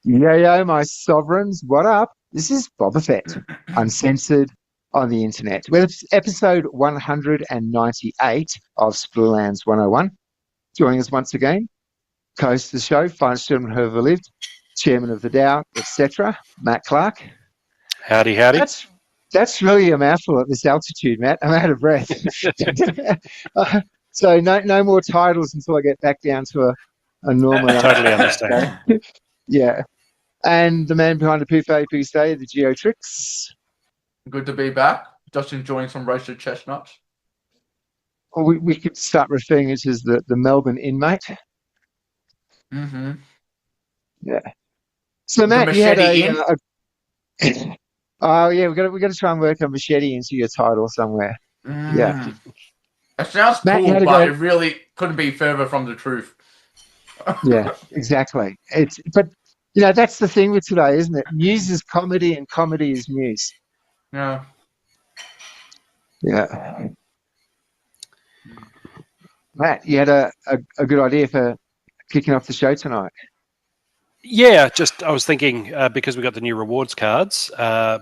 Yo, my sovereigns, what up? This is Boba Fett, uncensored on the internet. Well, it's episode 198 of Splinterlands 101. Joining us once again, co-host of the show, finest gentleman who ever lived, chairman of the Dow, etc., Matt Clark. Howdy, howdy. That's really a mouthful at this altitude, Matt. I'm out of breath. So no more titles until I get back down to a normal. I totally understand. Yeah. And the man behind the PFA Stay, the Geotrix. Good to be back. Just enjoying some roasted chestnuts. Or we could start referring it as the Melbourne inmate. Mm-hmm. Yeah. So Matt, you had oh yeah, we got to try and work a machete into your title somewhere. Yeah. It sounds Matt, cool, but it really couldn't be further from the truth. Yeah, exactly. But that's the thing with today, isn't it? News is comedy and comedy is news. Yeah. Yeah. Matt, you had a good idea for kicking off the show tonight. Yeah, I was thinking because we got the new rewards cards.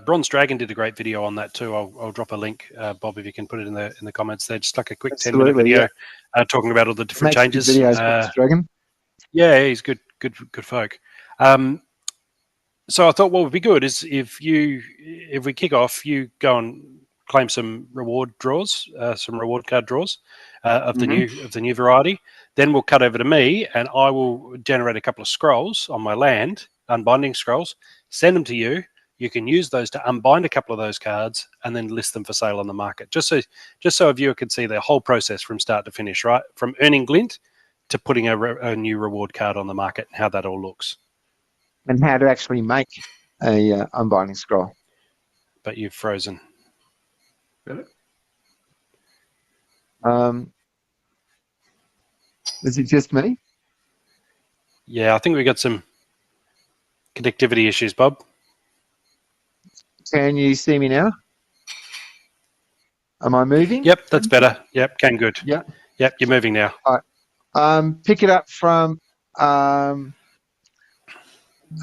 Bronze Dragon did a great video on that too. I'll drop a link, Bob, if you can put it in the comments there. Just like a quick 10-minute video talking about all the different changes. Videos, Bronze Dragon. Yeah, he's good folk. So I thought what would be good is if we kick off, you go and claim some reward draws, some reward card draws of the new variety. Then we'll cut over to me, and I will generate a couple of scrolls on my land, unbinding scrolls. Send them to you. You can use those to unbind a couple of those cards, and then list them for sale on the market. Just so a viewer can see the whole process from start to finish, right? From earning glint to putting a new reward card on the market, and how that all looks. And how to actually make a unbinding scroll. But you've frozen. Really? Is it just me? Yeah, I think we got some connectivity issues, Bob. Can you see me now? Am I moving? Yep, that's better. Yep, good. Yeah. Yep, you're moving now. All right. Pick it up from...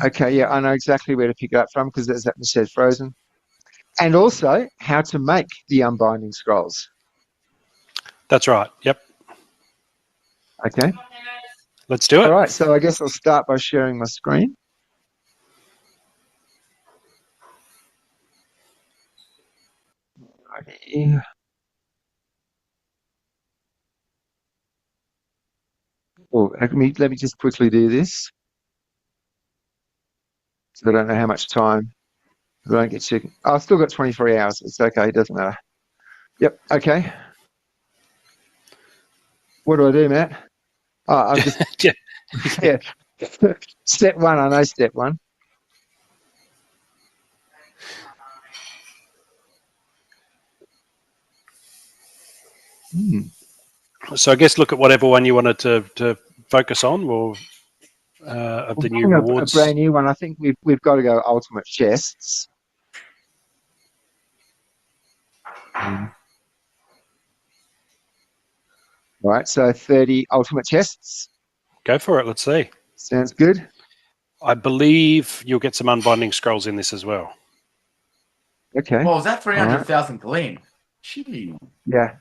okay, yeah, I know exactly where to pick it up from because that says frozen. And also how to make the unbinding scrolls. That's right. Yep. Okay. Let's do it. All right, so I guess I'll start by sharing my screen. Okay. Oh, let me just quickly do this. So I don't know how much time. I don't get sick. Oh, I've still got 23 hours. It's okay. It doesn't matter. Yep. Okay. What do I do, Matt? Oh, I'm just yeah. Step one. I know step one. So I guess look at whatever one you wanted to focus on, or of the new rewards. A brand new one. I think we've got to go ultimate chests. Right, so 30 ultimate chests. Go for it. Let's see. Sounds good. I believe you'll get some unbinding scrolls in this as well. Okay. Well, was that 300,000 gleam? Gee. Yeah.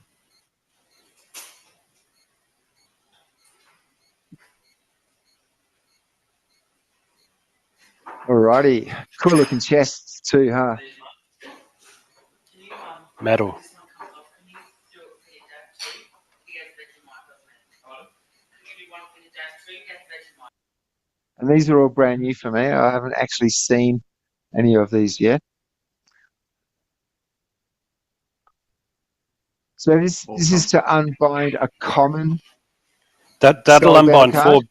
Alrighty. Cool looking chests too, huh? Metal. And these are all brand new for me. I haven't actually seen any of these yet. So this is to unbind a common. That'll unbind four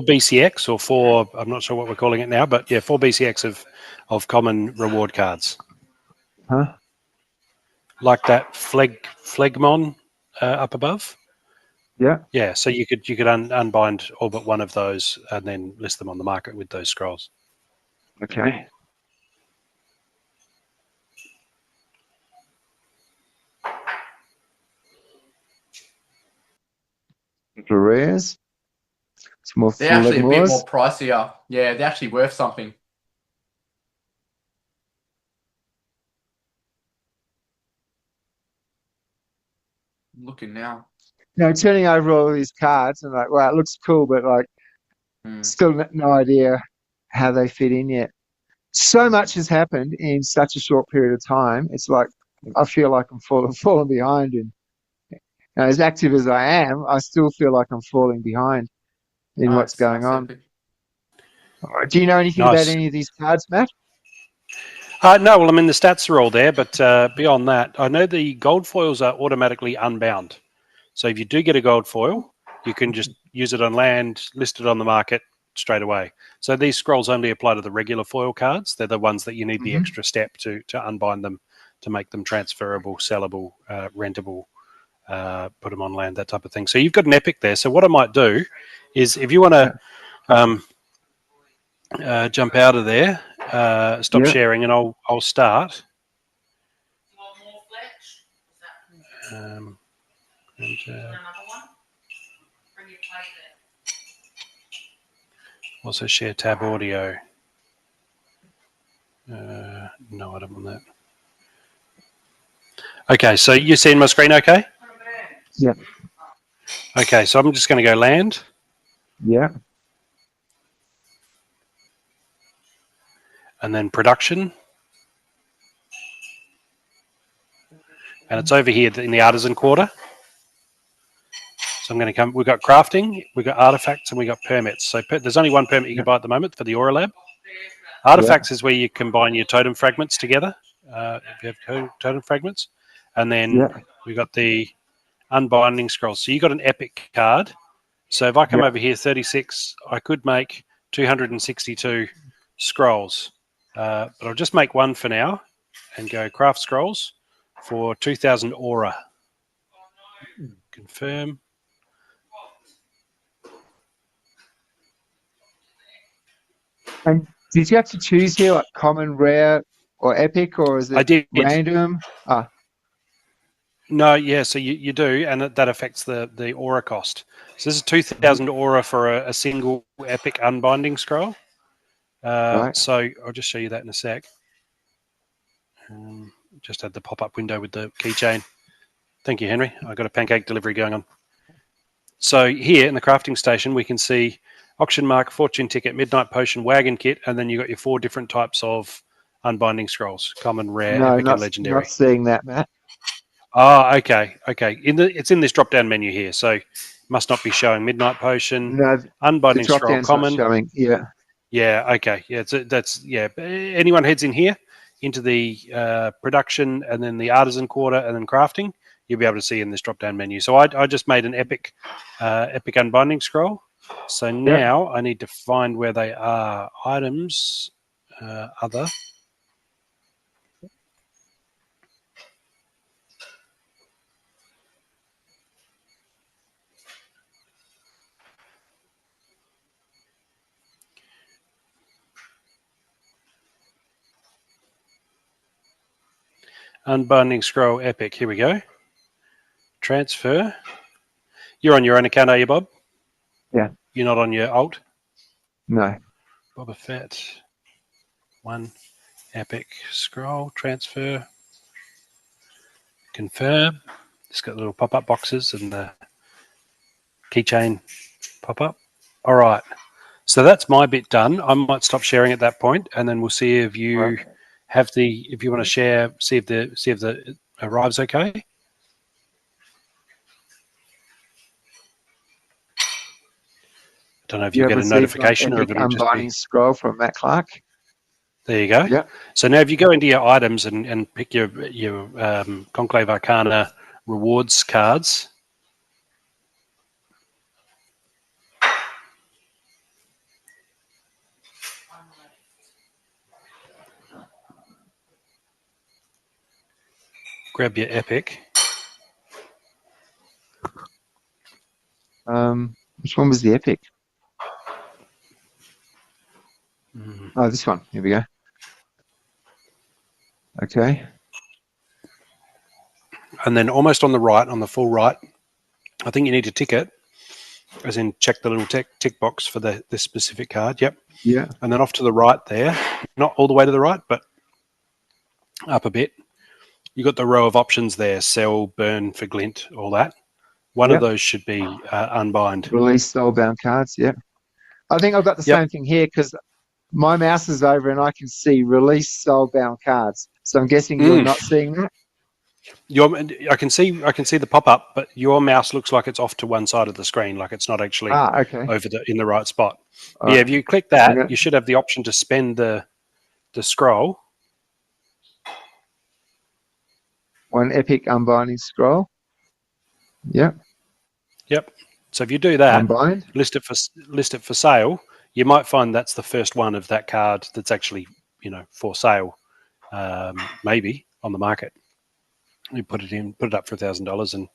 BCX or four. I'm not sure what we're calling it now, but yeah, 4 BCX of common reward cards. Huh? Like that Phlegmon up above. Yeah. Yeah, so you could unbind all but one of those and then list them on the market with those scrolls. Okay. For rares. Some more They're actually a bit Fullegmores. more pricier. Yeah, they're actually worth something. I'm looking now. Turning over all these cards and like, wow, it looks cool, but like, still no idea how they fit in yet. So much has happened in such a short period of time. It's like I feel like I'm falling behind, and as active as I am, I still feel like I'm falling behind in what's Nice, going that's on. epic. Do you know anything about Nice. any of these cards, Matt? No, well, I mean, the stats are all there, but beyond that, I know the gold foils are automatically unbound. So if you do get a gold foil, you can just use it on land, list it on the market straight away. So these scrolls only apply to the regular foil cards. They're the ones that you need the extra step to unbind them, to make them transferable, sellable, rentable, put them on land, that type of thing. So you've got an epic there. So what I might do is, if you want to jump out of there, stop sharing, and I'll start. And, also share tab audio. No, I don't want that. Okay, so you're seeing my screen okay? Yeah. Okay, so I'm just going to go land. Yeah. And then production. And it's over here in the artisan quarter. So I'm going to come, we've got crafting, we've got artifacts, and we've got permits. So there's only one permit you can buy at the moment for the Aura Lab. Artifacts is where you combine your totem fragments together, if you have totem fragments. And then we've got the unbinding scrolls. So you got an epic card. So if I come over here, 36, I could make 262 scrolls. But I'll just make one for now and go craft scrolls for 2,000 aura. Confirm. And did you have to choose here, like common, rare, or epic, or is I it did. random? No, yeah, so you do, and that affects the aura cost. So this is 2,000 aura for a single epic unbinding scroll. Right. So I'll just show you that in a sec. Just had the pop-up window with the keychain. Thank you, Henry. I've got a pancake delivery going on. So here in the crafting station, we can see auction mark, fortune ticket, midnight potion, wagon kit, and then you got your 4 different types of unbinding scrolls: common, rare, No, epic, and legendary. not seeing that, Matt. Oh, okay. It's in this drop-down menu here, so must not be showing midnight potion, No, the unbinding drop scroll, down's not common. showing. Yeah. Yeah. Okay. Yeah. That's yeah. Anyone heads in here into the production and then the artisan quarter and then crafting, you'll be able to see in this drop-down menu. So I just made an epic unbinding scroll. So now I need to find where they are. Items, other. Unbinding scroll epic. Here we go. Transfer. You're on your own account, are you, Bob? Yeah. You're not on your alt? No. Boba Fett. 1 epic scroll. Transfer. Confirm. It's got little pop-up boxes and the keychain pop-up. All right. So that's my bit done. I might stop sharing at that point, and then we'll see if you have if you want to share, see if the arrives okay. Don't know if you You have get a received my notification or epic if it'll just unbinding be. scroll from Matt Clark. There you go. Yeah. So now if you go into your items and pick your Conclave Arcana rewards cards. Grab your epic. Which one was the epic? Oh, this one. Here we go. Okay. And then almost on the right, on the full right, I think you need to tick it. as in check the little tick box for this specific card. Yep. Yeah. And then off to the right there, not all the way to the right, but up a bit. You got the row of options there: sell, burn, for glint, all that. One of those should be unbind. Release soulbound cards. Yeah. I think I've got the same thing here because my mouse is over and I can see release soulbound cards. So I'm guessing you're not seeing that. I can see the pop up, but your mouse looks like it's off to one side of the screen, like it's not actually over in the right spot. Yeah, if you click that, you should have the option to spend the scroll. One epic unbinding scroll. Yep. So if you do that, unbind, list it for sale, you might find that's the first one of that card that's actually for sale, maybe on the market. You put it up for $1,000 and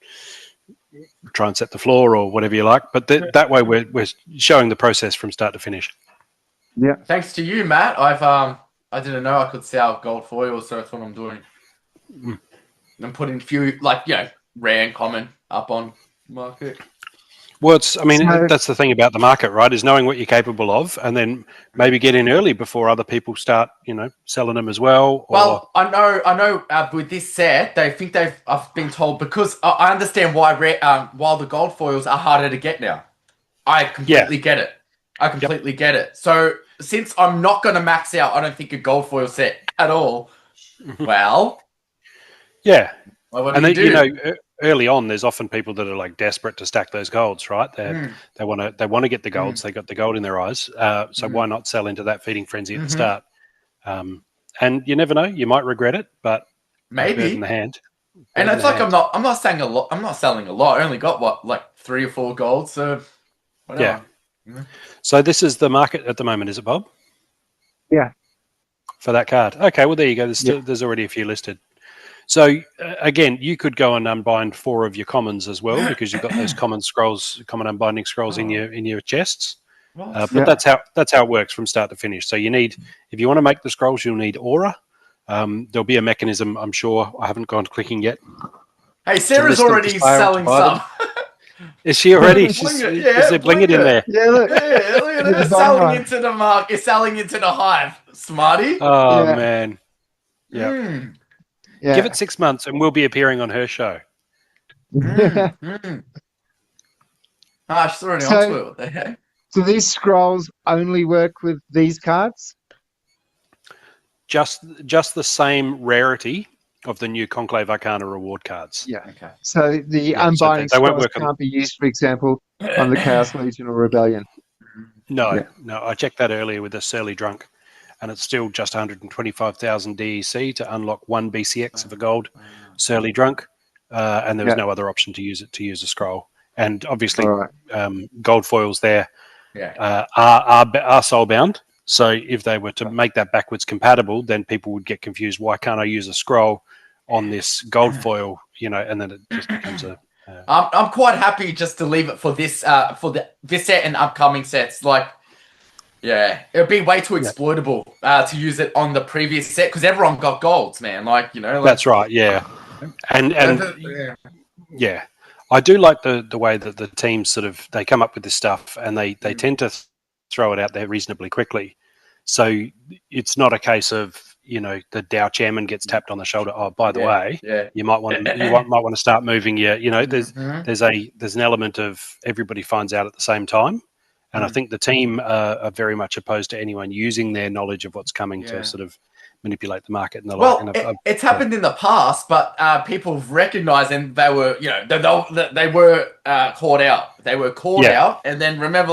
try and set the floor or whatever you like. But that way we're showing the process from start to finish. Yeah. Thanks to you, Matt. I didn't know I could sell gold foil, so that's what I'm doing. I'm putting a few rare and common up on market. Well, that's the thing about the market, right? Is knowing what you're capable of, and then maybe get in early before other people start, selling them as well. Well, I know. With this set, I've been told because I understand why while the gold foils are harder to get now. I completely get it. I completely get it. So since I'm not going to max out, I don't think a gold foil set at all. Well, yeah. Well, what and do you then do? Early on, there's often people that are like desperate to stack those golds, right? They want to get the golds. They got the gold in their eyes. So why not sell into that feeding frenzy at the start? And you never know, you might regret it, but maybe bird in the hand. And it's like I'm not saying a lot. I'm not selling a lot. I only got 3 or 4 golds. So whatever. Yeah. So this is the market at the moment, is it, Bob? Yeah. For that card. Okay. Well, there you go. There's already a few listed. So again, you could go and unbind 4 of your commons as well because you've got those common unbinding scrolls in your chests. But that's how it works from start to finish. So you need, if you want to make the scrolls, you'll need aura. There'll be a mechanism, I'm sure. I haven't gone clicking yet. Hey, Sarah's already selling some. Is she already? Is there bling it in there? Yeah, look. Look at her selling into the market. You're selling into the hive, smarty. Oh man. Yeah. Yeah. Give it 6 months and we'll be appearing on her show. I she's already onto it. What the heck? Do these scrolls only work with these cards? Just the same rarity of the new Conclave Arcana reward cards. Yeah. Okay. So the unbinding they won't scrolls work can't be used, for example, on the Chaos Legion or Rebellion. No. I checked that earlier with the Surly Drunk, and it's still just 125,000 DEC to unlock 1 BCX of a gold Surly Drunk, and there was no other option to use a scroll. And obviously, gold foils there are soulbound. So if they were to make that backwards compatible, then people would get confused. Why can't I use a scroll on this gold foil? And then it just becomes a. I'm quite happy just to leave it for this this set and upcoming sets. It'd be way too exploitable to use it on the previous set because everyone got golds, man. That's right. Yeah, and yeah. I do like the way that the teams they come up with this stuff and they tend to throw it out there reasonably quickly. So it's not a case of, the Dow chairman gets tapped on the shoulder. Oh, by the way, you might want to start moving there's an element of everybody finds out at the same time. And I think the team are very much opposed to anyone using their knowledge of what's coming to sort of manipulate the market and the like. Well, it's happened in the past, but people have recognized and they were, they were caught out. They were caught out, and then remember,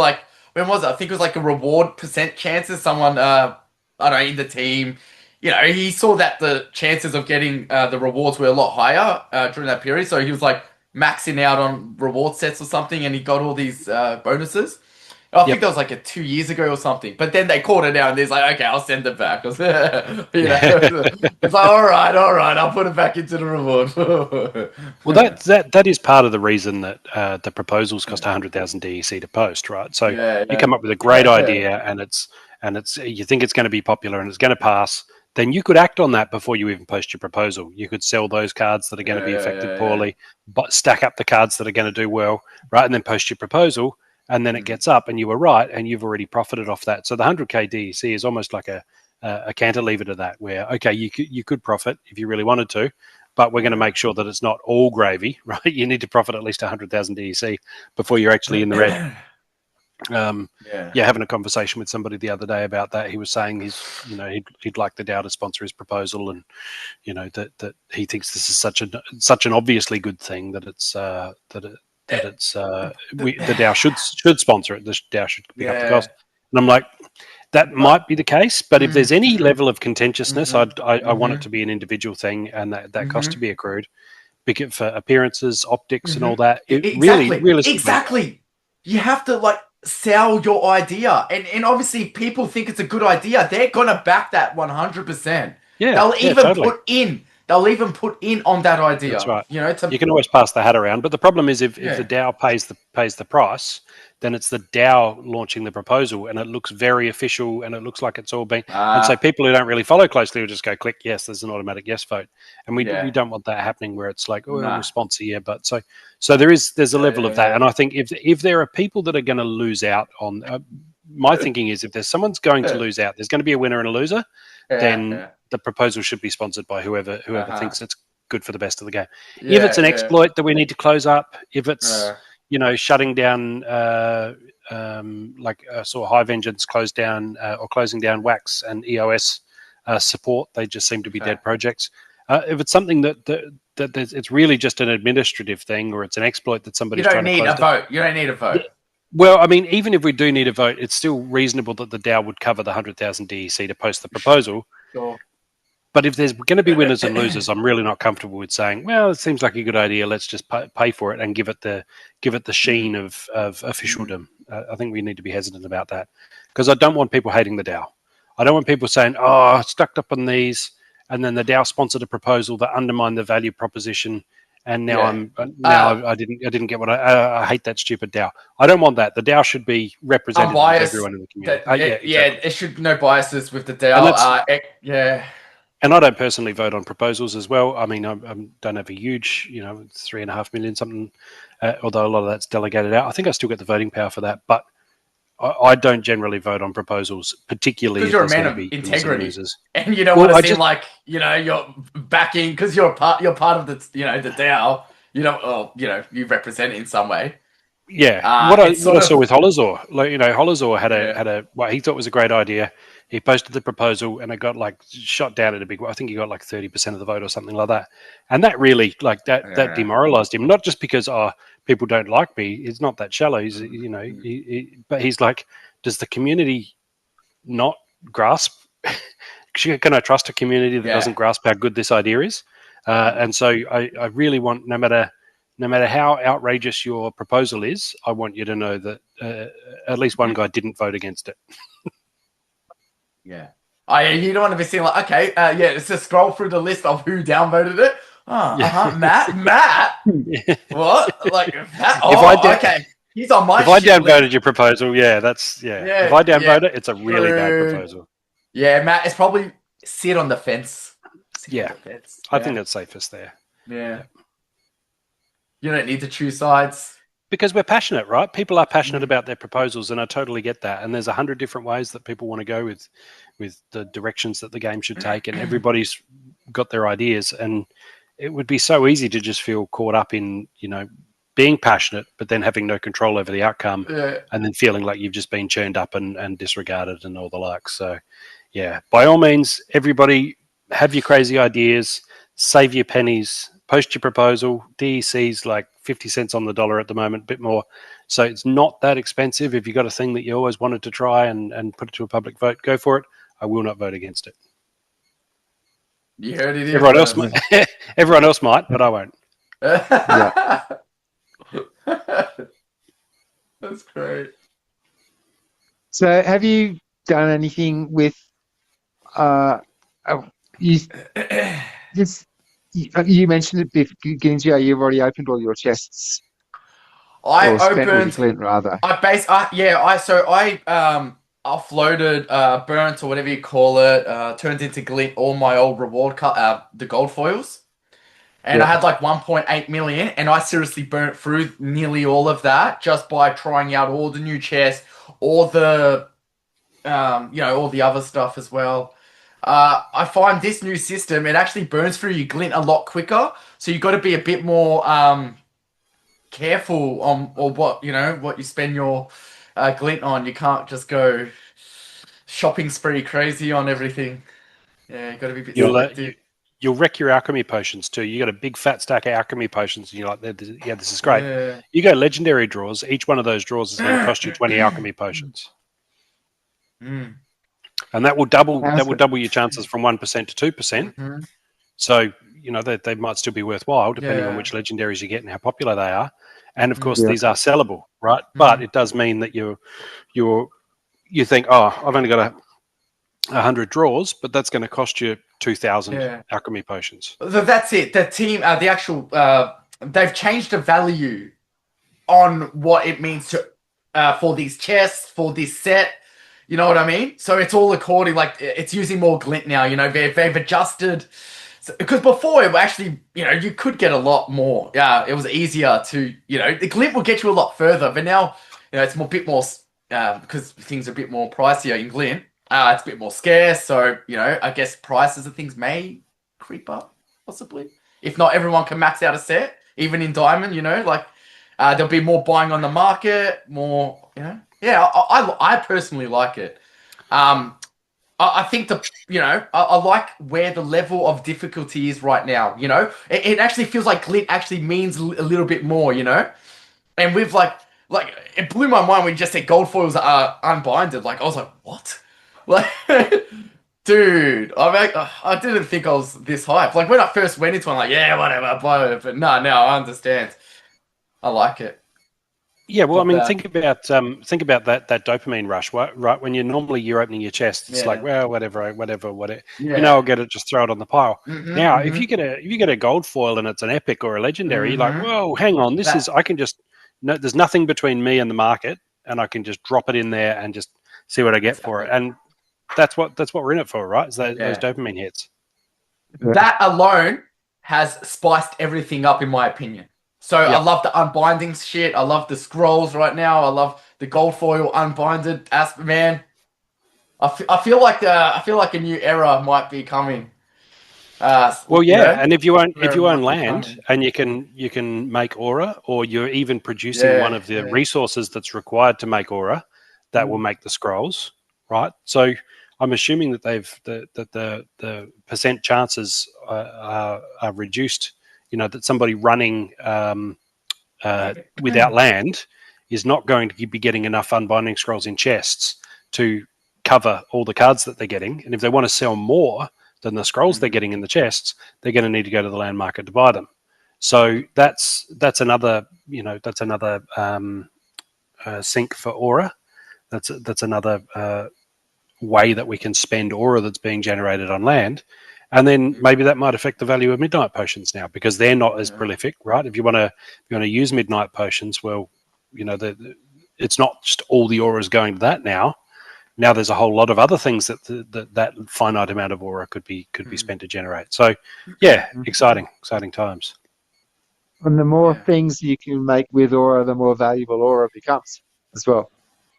when was it? I think it was a reward % chances. Someone, I don't know, in the team, he saw that the chances of getting the rewards were a lot higher during that period, so he was maxing out on reward sets or something, and he got all these bonuses. I think that was 2 years ago or something. But then they caught it out and he's okay, I'll send it back. It's all right, I'll put it back into the reward. Well, that is part of the reason that the proposals cost 100,000 DEC to post, right? So you come up with a great idea and it's you think it's going to be popular and it's going to pass. Then you could act on that before you even post your proposal. You could sell those cards that are going to be affected poorly, but stack up the cards that are going to do well, right? And then post your proposal. and then it gets up, and you were right, and you've already profited off that. So the 100k DEC is almost like a cantilever to that, where okay, you could profit if you really wanted to, but we're going to make sure that it's not all gravy, right? You need to profit at least 100,000 DEC before you're actually in the red. Having a conversation with somebody the other day about that, he was saying he'd like the DAO to sponsor his proposal, and that he thinks this is such an obviously good thing that it's the DAO should sponsor it. The DAO should pick up the cost. And I'm like, that might be the case, but if there's any level of contentiousness, I want it to be an individual thing, and that cost to be accrued, because for appearances, optics, and all that. Exactly. You have to sell your idea, and obviously people think it's a good idea. They're gonna back that 100%. Yeah, they'll even put in on that idea. That's right. You can always pass the hat around, but the problem is if the DAO pays the price, then it's the DAO launching the proposal, and it looks very official, and it looks like it's all being. And so people who don't really follow closely will just go click yes. There's an automatic yes vote, and we don't want that happening where it's like response here. But so there's a level of that, and I think if there are people that are going to lose out on, my thinking is if there's someone's going to lose out, there's going to be a winner and a loser. Then the proposal should be sponsored by whoever thinks it's good for the best of the game. If it's an exploit that we need to close up, if it's shutting down I saw Hive Engines closing down Wax and EOS support. They just seem to be dead projects. If it's something that it's really just an administrative thing, or it's an exploit that somebody's trying to close down. You don't need a vote. Well, I mean, even if we do need a vote, it's still reasonable that the DAO would cover the 100,000 DEC to post the proposal. Sure. But if there's going to be winners and losers, I'm really not comfortable with saying, well, it seems like a good idea. Let's just pay for it and give it the sheen of officialdom. I think we need to be hesitant about that, because I don't want people hating the DAO. I don't want people saying, oh, I stuck up on these, and then the DAO sponsored a proposal that undermined the value proposition, and now I didn't get what I hate that stupid DAO. I don't want that. The DAO should be representative of everyone in the community. It should no biases with the DAO. And I don't personally vote on proposals as well. I mean, I don't have a huge, 3.5 million something, although a lot of that's delegated out. I think I still get the voting power for that, but I don't generally vote on proposals, particularly because you're a man of integrity, and you don't want to seem you're backing because you're part of the the DAO. You represent it in some way. Yeah, what I saw with Holazor, Holazor had a what he thought was a great idea. He posted the proposal, and it got shot down at a big. I think he got 30% of the vote or something like that, and that really that demoralized him. Not just because people don't like me. He's not that shallow. He's but he's like, does the community not grasp? Can I trust a community that doesn't grasp how good this idea is? And so I really want, no matter how outrageous your proposal is, I want you to know that at least one guy didn't vote against it. Yeah. You don't want to be seen let's just scroll through the list of who downvoted it. Matt? What? Okay. He's on my If I downvoted your proposal, that's. If I downvote it, it's a really bad proposal. Yeah, Matt, it's probably sit on the fence. I think that's safest there. Yeah. You don't need to choose sides. Because we're passionate, right? People are passionate about their proposals, and I totally get that. And there's 100 different ways that people want to go with the directions that the game should take, and everybody's got their ideas. And it would be so easy to just feel caught up in, being passionate, but then having no control over the outcome, and then feeling like you've just been churned up and disregarded and all the like. So, by all means, everybody have your crazy ideas, save your pennies, post your proposal. DEC's 50 cents on the dollar at the moment, a bit more. So it's not that expensive. If you've got a thing that you always wanted to try and put it to a public vote, go for it. I will not vote against it. You heard it. Everyone else might, but I won't. That's great. So have you done anything with you mentioned it, Ginja, you've already opened all your chests. I opened Glint, rather. I offloaded, burnt or whatever you call it, turned into Glint all my old reward the gold foils. And I had like 1.8 million, and I seriously burnt through nearly all of that just by trying out all the new chests, all the, all the other stuff as well. I find this new system, it actually burns through your glint a lot quicker, so you got to be a bit more careful on or what you spend your glint on. You can't just go shopping spree crazy on everything. Yeah, you got to be a bit selective. You'll wreck your alchemy potions too. You got a big fat stack of alchemy potions, and you're like, "Yeah, this is great." Yeah. You go legendary draws. Each one of those draws is going to cost you 20 alchemy potions, and that will double your chances from 1% to 2%. Mm-hmm. So they might still be worthwhile depending on which legendaries you get and how popular they are. And of course, these are sellable, right? But it does mean that you think, oh, I've only got 100 draws, but that's going to cost you 2,000 alchemy potions. That's it. The team, the actual, they've changed the value on what it means to for these chests, for this set. You know what I mean? So it's all according, like it's using more glint now. They've adjusted. Because before it actually, you could get a lot more. Yeah, it was easier to, the glint will get you a lot further. But now, it's a bit more, because things are a bit more pricier in glint. It's a bit more scarce. So, I guess prices of things may creep up, possibly. If not, everyone can max out a set, even in diamond, there'll be more buying on the market, more, Yeah, I personally like it. I think I like where the level of difficulty is right now. It actually feels like glint actually means a little bit more. And we've like it blew my mind when you just said gold foils are unbinded. Like I was like, what? Like, dude, I didn't think I was this hyped. Like when I first went into it, I'm like, yeah, whatever, blow it. But no, I understand. I like it. Yeah, well, I mean, think about that dopamine rush, right? When you're opening your chest, it's like, well, whatever. I'll get it, just throw it on the pile. Now, if you get a gold foil and it's an epic or a legendary, you're like, whoa, hang on, I can just there's nothing between me and the market, and I can just drop it in there and just see what I get for it, and that's what we're in it for, right? Is those dopamine hits. That alone has spiced everything up, in my opinion. So I love the unbinding shit. I love the scrolls right now. I love the gold foil unbinded. Man, I feel like a new era might be coming. And if you own land and you can make aura, or you're even producing one of the resources that's required to make aura, that will make the scrolls, right? So I'm assuming that the percent chances are reduced. That somebody running without land is not going to be getting enough unbinding scrolls in chests to cover all the cards that they're getting. And if they want to sell more than the scrolls they're getting in the chests, they're going to need to go to the land market to buy them. So that's another sink for aura. That's another way that we can spend aura that's being generated on land. And then maybe that might affect the value of midnight potions now, because they're not as prolific, right? If you want to use midnight potions, well, it's not just all the aura is going to that now. Now there's a whole lot of other things that finite amount of aura could be spent to generate. So, exciting times. And the more things you can make with aura, the more valuable aura becomes as well,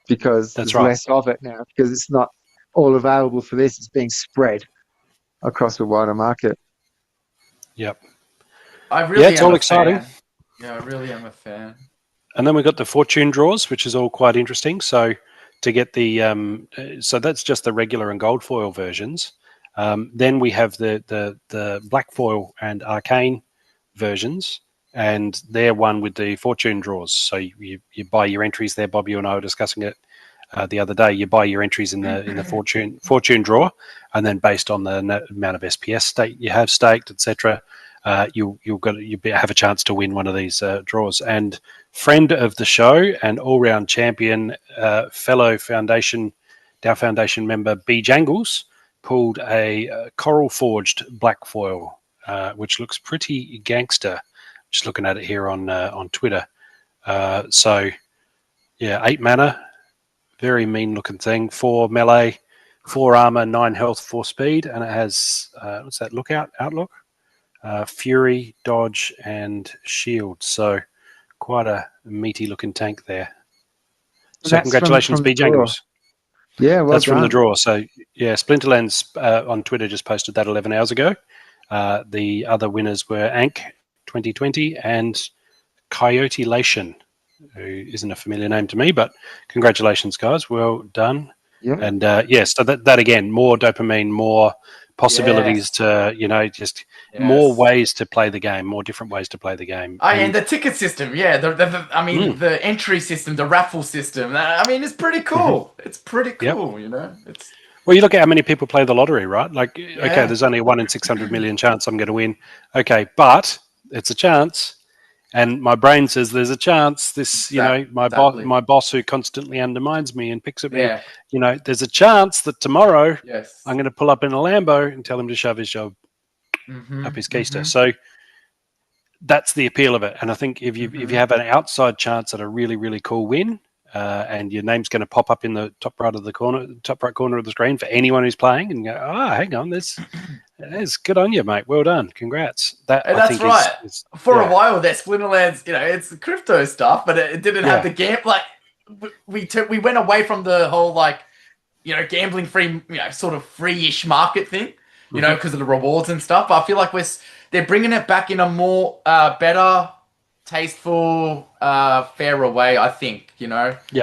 because there's less of it now, because it's not all available for this. It's being spread across a wider market. Yep. It's all exciting. Yeah, I really am a fan. And then we've got the fortune draws, which is all quite interesting. So to get the so that's just the regular and gold foil versions. Then we have the black foil and arcane versions, and they're one with the fortune draws. So you buy your entries there. Bob, you and I were discussing it the other day. You buy your entries in the fortune draw, and then based on the amount of SPS stake you have staked, etc., you'll have a chance to win one of these draws. And friend of the show and all-round champion, fellow DAO Foundation member B Jangles pulled a coral forged black foil, which looks pretty gangster. Just looking at it here on Twitter. 8 mana. Very mean looking thing. 4 melee, 4 armor, 9 health, 4 speed, and it has what's that? Outlook. Fury, Dodge, and Shield. So quite a meaty looking tank there. And So that's congratulations, from the draw. B-Jangles. Yeah, well That's done. from the draw. So yeah, Splinterlands on Twitter just posted that 11 hours ago. The other winners were Ank 2020 and Coyote Lation, who isn't a familiar name to me, but congratulations, guys. Well done. Yeah. And so that again, more dopamine, more possibilities to, just more ways to play the game, more different ways to play the game. Oh, and the ticket system, the entry system, the raffle system. It's pretty cool. It's pretty cool, It's well, you look at how many people play the lottery, right? Like, okay, there's only a 1 in 600 million chance I'm going to win. Okay, but it's a chance. And my brain says there's a chance. This, my boss who constantly undermines me and picks at me, there's a chance that tomorrow I'm going to pull up in a Lambo and tell him to shove his job up his keister. So that's the appeal of it. And I think if you have an outside chance at a really, really cool win, and your name's going to pop up in the top right corner of the screen for anyone who's playing, and go, hang on, this is good on you, mate. Well done, congrats. That's right. For a while, that Splinterlands, it's crypto stuff, but it didn't have the game. Like we went away from the whole gambling free, sort of free-ish market thing, because of the rewards and stuff. But I feel like they're bringing it back in a more better, tasteful, fairer way, I think,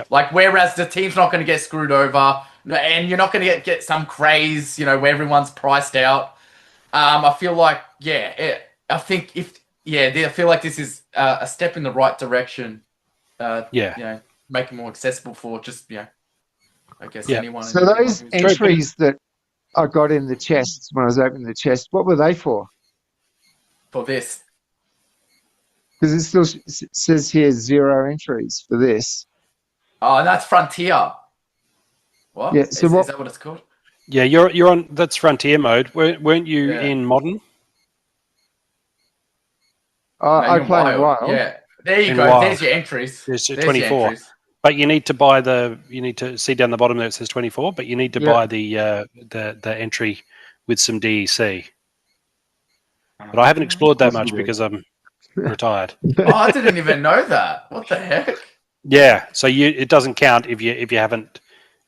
Like, whereas the team's not going to get screwed over, and you're not going to get some craze, where everyone's priced out. I feel like, I feel like this is a step in the right direction. Make it more accessible for just, I guess anyone. So those entries that I got in the chest when I was opening the chest, what were they for? For this. Because it still says here 0 entries for this. Oh, and that's Frontier. What? Yeah, so is that what it's called? Yeah, you're on. That's Frontier mode. Weren't you in Modern? I play Wild. Yeah, there you go. Wild. There's your entries. There's 24. But you need to you need to see down the bottom there it says 24. But you need to buy the entry with some DEC. But I haven't explored that much because I'm retired. I didn't even know that. What the heck? Yeah, so it doesn't count if you haven't.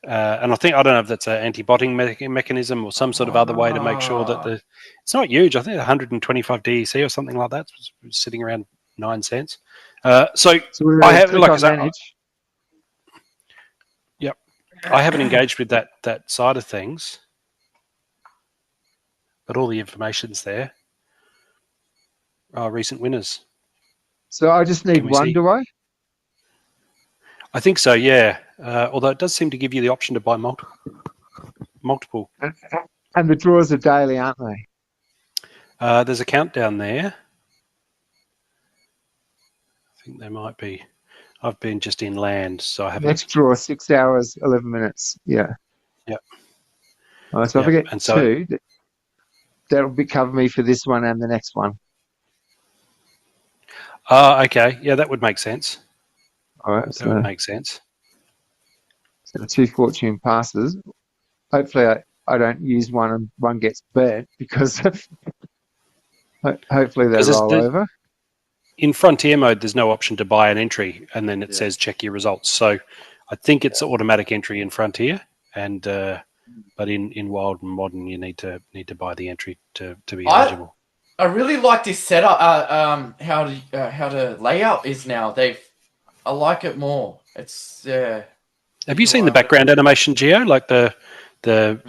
And I don't know if that's an anti-botting mechanism or some sort of other way to make sure that it's not huge. I think 125 DEC or something like that was sitting around 9 cents. So I have I haven't engaged with that side of things, but all the information's there. Recent winners. So I just need one, do I? I think so, yeah. Although it does seem to give you the option to buy multiple. And the draws are daily, aren't they? There's a countdown there. I think there might be. I've been just in land, so I haven't. Next draw, 6 hours, 11 minutes. Yeah. Yep. All right, so if I get 2, that'll cover me for this one and the next one. Okay. Yeah, that would make sense. All right. That would make sense. So the 2 fortune passes. Hopefully I don't use one and one gets burnt because hopefully they roll over. In Frontier mode, there's no option to buy an entry, and then it says check your results. So I think it's automatic entry in Frontier, and but in Wild and Modern, you need to buy the entry to be eligible. I really like this setup. How the layout is now. I like it more. It's Have you seen the background animation, Gio? Like the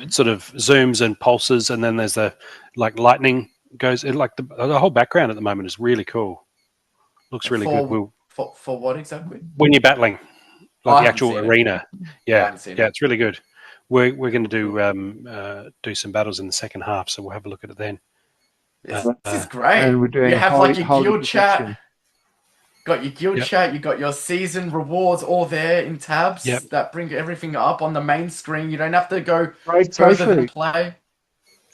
sort of zooms and pulses, and then there's the lightning goes. Like the whole background at the moment is really cool. Looks really good. For what exactly? When you're battling, like the actual arena. Yeah, it's really good. We're going to do some battles in the second half, so we'll have a look at it then. This is great. And we're doing you have like your guild chat. Got your guild chat. You got your season rewards all there in tabs that bring everything up on the main screen. You don't have to go further than play.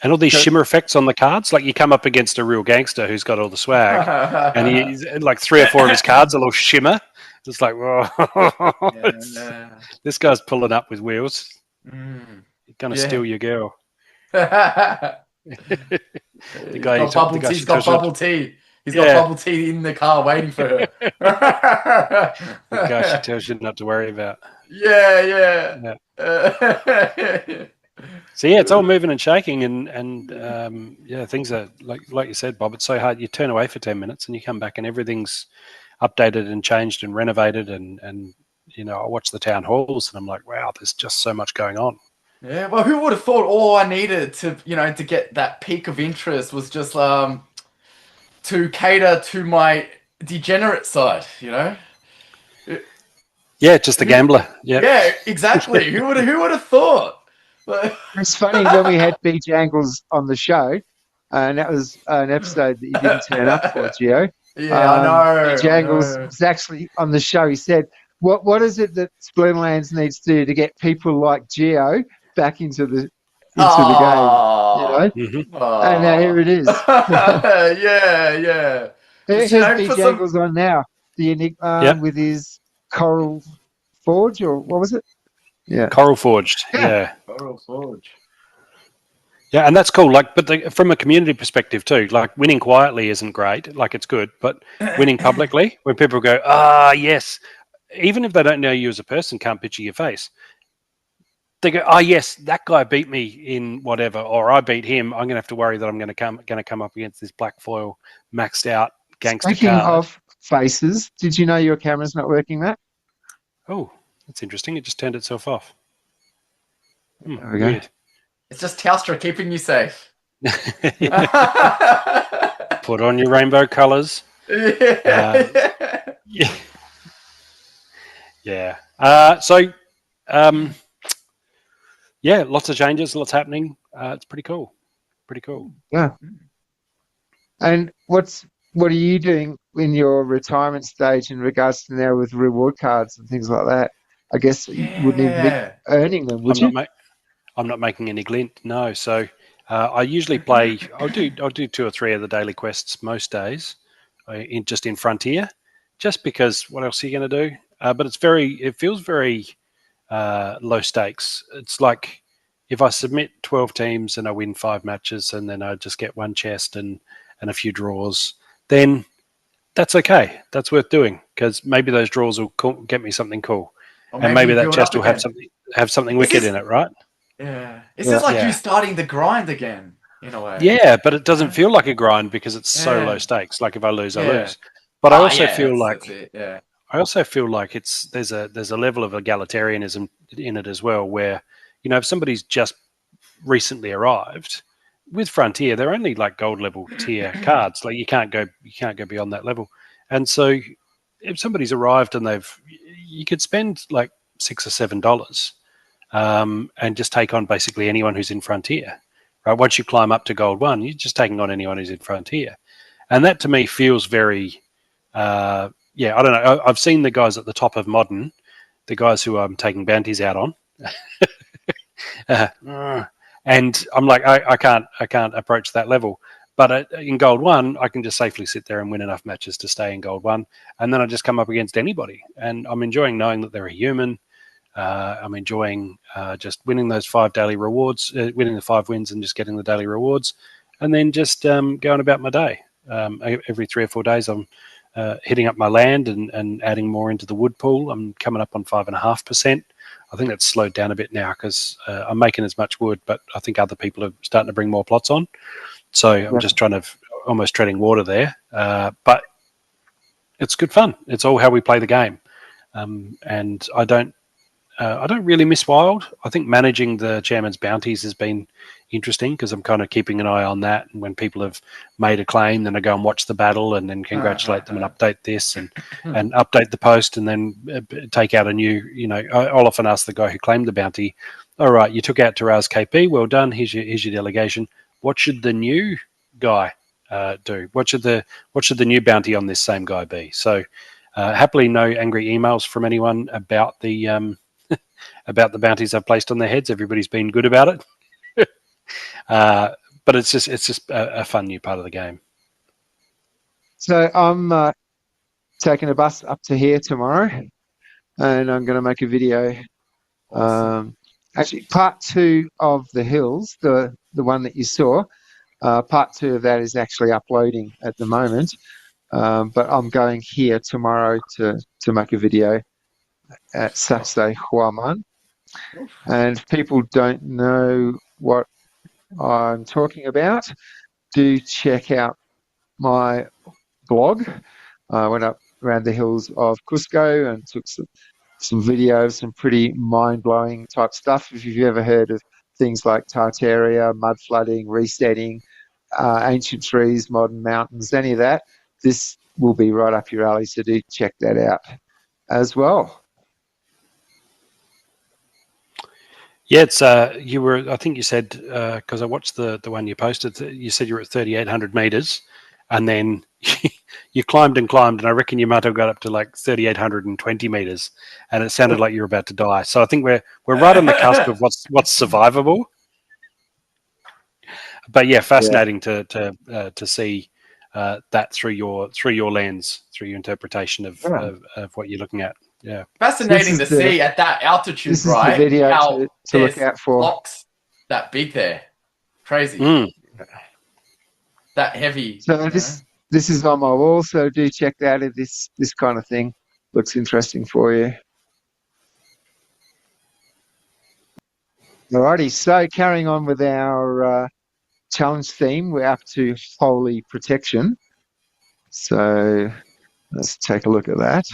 And all these shimmer effects on the cards, like you come up against a real gangster who's got all the swag, and he's like 3 or 4 of his cards are all shimmer. It's like, whoa, this guy's pulling up with wheels. He's gonna steal your girl. The guy who He's got tells you. bubble tea. He's got Yeah. bubble tea in the car waiting for her. The guy she tells you not to worry about. Yeah. So yeah, it's all moving and shaking, and yeah, things are like you said, Bob. It's so hard. You turn away for 10 minutes, and you come back, and everything's updated and changed and renovated, and you know, I watch the town halls, and I'm like, wow, there's just so much going on. Yeah, well, who would have thought all I needed to, to get that peak of interest was just to cater to my degenerate side, Yeah, just the gambler. Yeah, exactly. Who would have thought? It's funny when we had B Jangles on the show, and that was an episode that you didn't turn up for, Gio. Yeah, I know. B Jangles was actually on the show. He said, "What is it that Splinterlands needs to do to get people like Gio back into the game?" Mm-hmm. And now here it is. Yeah. Here's B Jangles on now, the Enigma with his Coral Forge, or what was it? Yeah, Coral Forged. Yeah. Coral Forge. Yeah, and that's cool. Like, but from a community perspective too, like winning quietly isn't great. Like, it's good, but winning publicly, when people go, yes, even if they don't know you as a person, can't picture your face, they go, yes, that guy beat me in whatever, or I beat him. I'm going to have to worry that I'm going to come up against this black foil maxed out gangster Speaking card. of faces, did you know your camera's not working, Matt? Oh, that's interesting. It just turned itself off. There we go. Weird. It's just Telstra keeping you safe. Put on your rainbow colours. Yeah. Yeah, lots of changes, lots happening. It's pretty cool. Yeah. And what are you doing in your retirement stage in regards to now with reward cards and things like that? I guess you wouldn't even be earning them, would you? I'm not making any glint, no. So I usually play. I'll do 2 or 3 of the daily quests most days, in Frontier, just because what else are you going to do? But it feels very low stakes. It's like if I submit 12 teams and I win 5 matches, and then I just get 1 chest and a few draws, then that's okay. That's worth doing, because maybe those draws will get me something cool, and maybe that chest will have something wicked in it, right? Yeah. It's just like you starting the grind again, in a way. Yeah, but it doesn't feel like a grind because it's so low stakes. Like if I lose, I lose. But I also feel like there's a level of egalitarianism in it as well, where if somebody's just recently arrived with Frontier, they're only like gold level tier cards. Like you can't go beyond that level. And so if somebody's arrived and you could spend like $6 or $7 and just take on basically anyone who's in Frontier. Right? Once you climb up to Gold 1, you're just taking on anyone who's in Frontier. And that to me feels very, I don't know. I've seen the guys at the top of Modern, the guys who I'm taking bounties out on. And I'm like, I can't approach that level. But in Gold 1, I can just safely sit there and win enough matches to stay in Gold 1. And then I just come up against anybody. And I'm enjoying knowing that they're a human. I'm enjoying just winning those 5 daily rewards, winning the 5 wins and just getting the daily rewards, and then just going about my day. Every 3 or 4 days, I'm hitting up my land and adding more into the wood pool. I'm coming up on 5.5%. I think that's slowed down a bit now because I'm making as much wood, but I think other people are starting to bring more plots on. So I'm just trying to almost treading water there. But it's good fun. It's all how we play the game. And I don't really miss Wild. I think managing the chairman's bounties has been interesting because I'm kind of keeping an eye on that. And when people have made a claim, then I go and watch the battle and then congratulate them and update this and update the post and then take out a new, I'll often ask the guy who claimed the bounty, all right, you took out Taraz KP, well done, here's your delegation. What should the new guy do? What should the new bounty on this same guy be? So happily no angry emails from anyone about the bounties I've placed on their heads. Everybody's been good about it. But it's just a fun new part of the game. So I'm taking a bus up to here tomorrow, and I'm going to make a video. Awesome. Actually, part 2 of the hills, the one that you saw. Part 2 of that is actually uploading at the moment, but I'm going here tomorrow to make a video at Saturday Huaman. And if people don't know what I'm talking about, do check out my blog. I went up around the hills of Cusco and took some videos, some pretty mind-blowing type stuff. If you've ever heard of things like Tartaria, mud flooding, resetting, ancient trees, modern mountains, any of that, this will be right up your alley, so do check that out as well. Yeah, it's you were. I think you said because I watched the one you posted. You said you were at 3,800 meters, and then you climbed and climbed, and I reckon you might have got up to like 3,820 meters, and it sounded like you were about to die. So I think we're right on the cusp of what's survivable. But yeah, fascinating to see that through your lens, through your interpretation of what you're looking at. Yeah, Fascinating to see at that altitude, this right? This is the video how to look out for. Blocks that big there, crazy. That heavy. So this is on my wall. So do check that out. This kind of thing looks interesting for you. Alrighty. So carrying on with our challenge theme, we're up to holy protection. So let's take a look at that.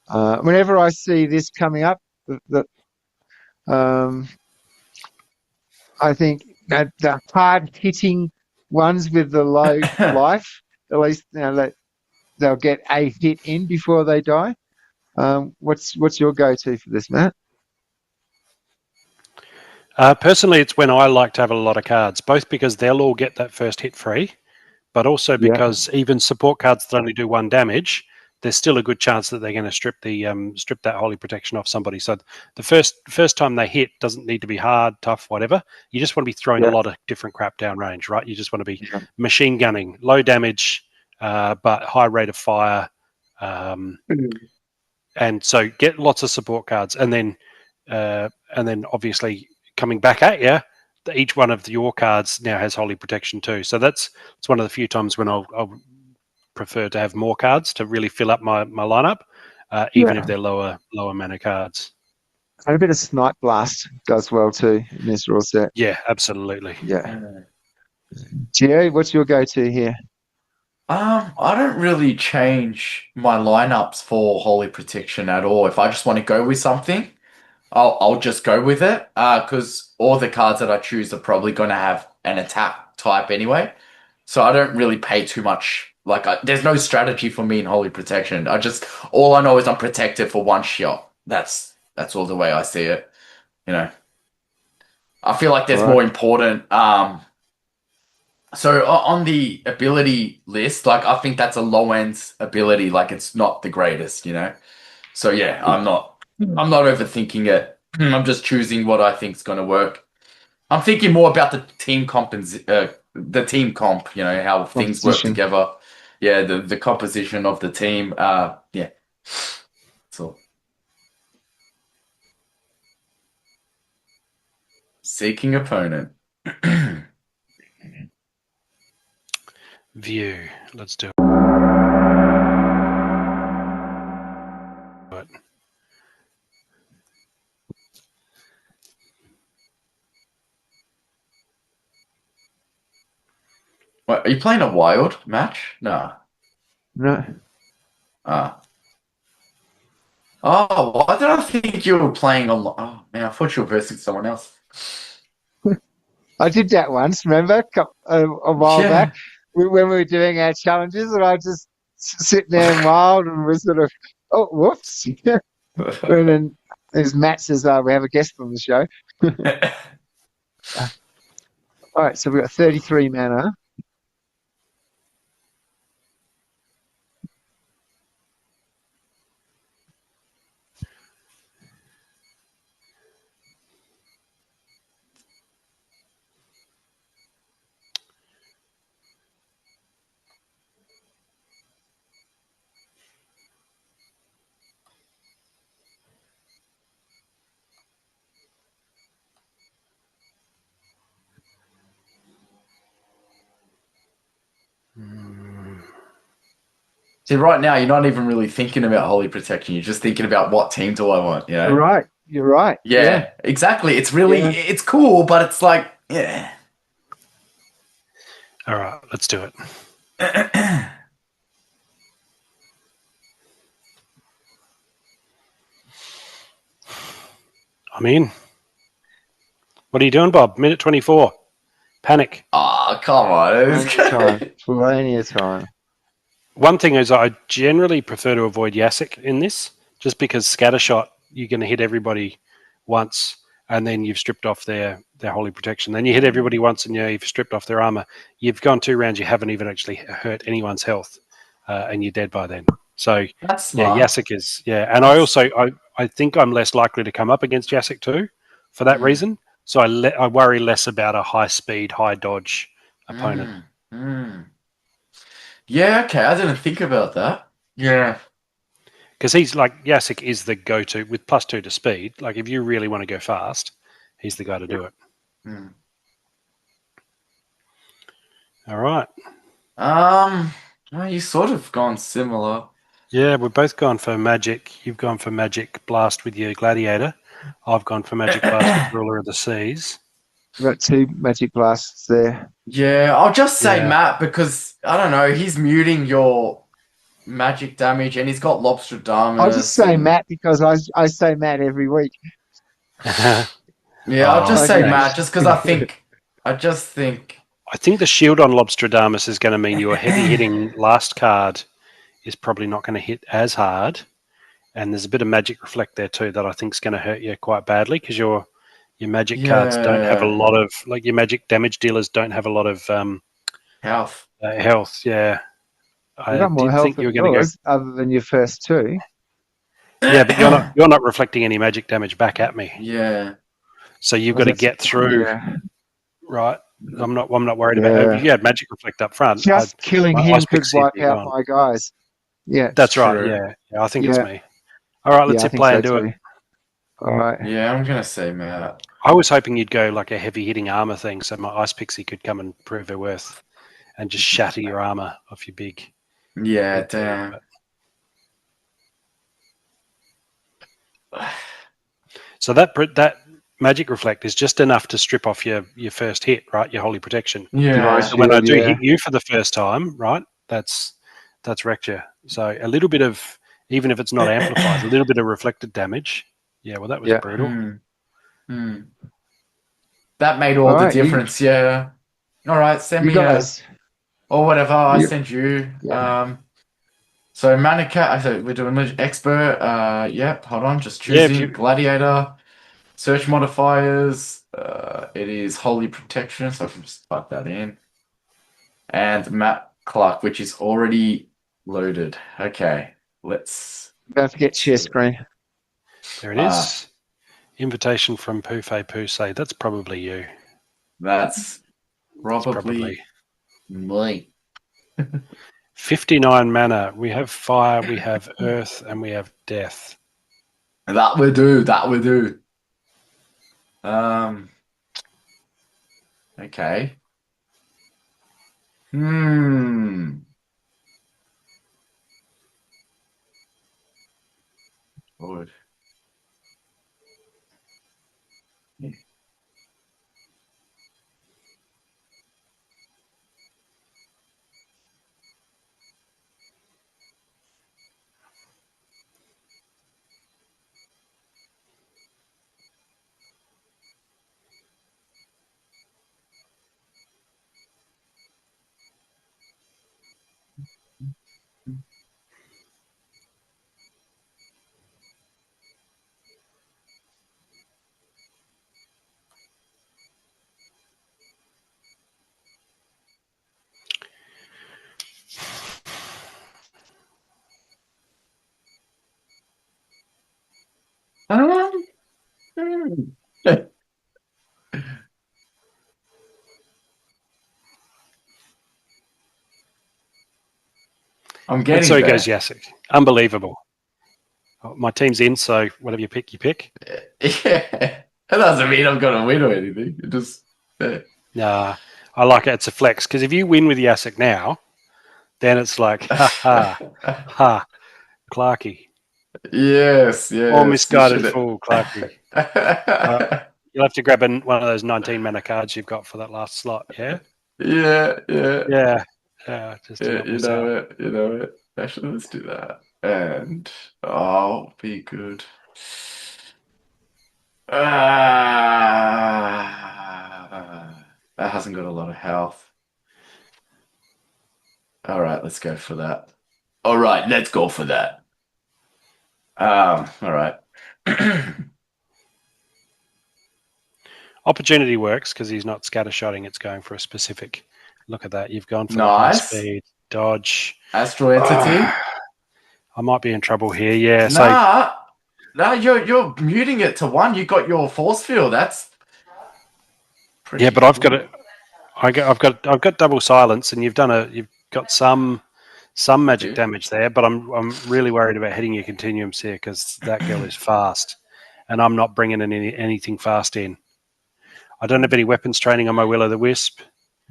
Whenever I see this coming up, I think that the hard-hitting ones with the low life, at least they'll get a hit in before they die. What's your go-to for this, Matt? Personally, it's when I like to have a lot of cards, both because they'll all get that first hit free, but also because even support cards that only do 1 damage, there's still a good chance that they're going to strip that holy protection off somebody. So the first time they hit doesn't need to be hard, tough, whatever. You just want to be throwing a lot of different crap down range, right? You just want to be machine gunning, low damage, but high rate of fire, and so get lots of support cards, and then obviously coming back at you, each one of your cards now has holy protection too. So it's one of the few times when I'll prefer to have more cards to really fill up my lineup, even if they're lower mana cards. And a bit of Snipe Blast does well too in this rule set. Yeah, absolutely. Yeah. Gio, what's your go-to here? I don't really change my lineups for holy protection at all. If I just want to go with something, I'll just go with it. Because all the cards that I choose are probably going to have an attack type anyway. So I don't really pay too much. There's no strategy for me in holy protection. All I know is I'm protected for 1 shot. That's all the way I see it. I feel like there's more important. So on the ability list, I think that's a low end ability. It's not the greatest, So yeah, I'm not overthinking it. I'm just choosing what I think is going to work. I'm thinking more about the team comp, how things work together. Yeah, the composition of the team. Yeah. So seeking opponent. View. Let's do it. What, are you playing a wild match? No. No. Oh, why did I think you were playing on? Oh man, I thought you were versing someone else. I did that once, remember, a while back when we were doing our challenges, and I just sit there in wild and was sort of, oh, whoops. And then as Matt says, we have a guest on the show. All right, so we've got 33 mana. See, right now you're not even really thinking about holy protection. You're just thinking about what team do I want, you know? Right. You're right. Yeah, exactly. It's really it's cool, but it's like, yeah. All right, let's do it. I'm in. What are you doing, Bob? Minute 24. Panic. Oh, come on. Plenty of time. One thing is I generally prefer to avoid Yasik in this, just because scattershot, you're going to hit everybody once, and then you've stripped off their holy protection. Then you hit everybody once, and you've stripped off their armor. You've gone 2 rounds, you haven't even actually hurt anyone's health, and you're dead by then. So, That's smart. Yasik is, and I think I'm less likely to come up against Yasik too, for that reason. So I worry less about a high speed, high dodge opponent. Yeah, okay. I didn't think about that. Yeah. Because he's like, Yasik is the go-to with +2 to speed. Like, if you really want to go fast, he's the guy to do it. All right. Well, you sort of gone similar. Yeah, we've both gone for magic. You've gone for magic blast with your gladiator. I've gone for magic blast with ruler of the seas. We've got 2 magic blasts there. Yeah, I'll just say Matt because I don't know, he's muting your magic damage and he's got Lobstradamus. I'll just say Matt because I say Matt every week. Yeah, I'll just say Matt just because I think the shield on Lobstradamus is going to mean your heavy hitting last card is probably not going to hit as hard, and there's a bit of magic reflect there too that I think is going to hurt you quite badly because your magic cards don't have a lot of, like, your magic damage dealers don't have a lot of health. Health, yeah. You got more health than yours, other than your first 2. Yeah, but you're not reflecting any magic damage back at me. Yeah. So you've got to get through. Right. I'm not worried about it. If you had magic reflect up front, just killing him could wipe out my guys. Yeah, that's right. Yeah, I think it's me. All right, let's hit play and do it. All right. Yeah, I'm gonna say Matt. I was hoping you'd go like a heavy hitting armor thing, so my ice pixie could come and prove her worth, and just shatter your armor off your big. Yeah, damn. So that magic reflect is just enough to strip off your first hit, right? Your holy protection. Yeah. So when I do hit you for the first time, right? That's wrecked you. So a little bit of, even if it's not amplified, a little bit of reflected damage. Yeah, well, that was brutal. That made all the difference. Yeah. All right, send me guys. Or whatever. I send you. Yeah. So Manica. So we're doing expert. Yep. Hold on. Just choosing gladiator. Search modifiers. It is holy protection. So I can just type that in. And Matt Clark, which is already loaded. Okay. Let's. Don't forget share screen. There it is. Invitation from Poufé Poussey. That's probably you. That's probably me. 59 mana. We have fire, we have earth, and we have death. That we do. Okay. Lord. Yeah. I'm getting. And so goes Yasik. Unbelievable. My team's in, so whatever you pick, you pick. Yeah, that doesn't mean I'm gonna win or anything. It just. Nah, I like it. It's a flex because if you win with Yasik now, then it's like, ha, Clarky. Yes. Or You misguided should. fool, Clarky. You'll have to grab one of those 19 mana cards you've got for that last slot, yeah? Yeah. Yeah, just to Yeah, not miss out. You know it. Actually, let's do that. And be good. That hasn't got a lot of health. All right, let's go for that. All right, let's go for that. All right. Opportunity works because he's not scattershotting, it's going for a specific. Look at that. You've gone for the high Nice. speed dodge. Astral Entity. I might be in trouble here. Yeah. Nah, you're muting it to 1. You got your force field. That's pretty Yeah, but I've got cool. it. I've got double silence, and you've got some magic damage there, but I'm really worried about hitting your continuums here because that girl is fast, and I'm not bringing anything fast in. I don't have any weapons training on my Will o' the Wisp.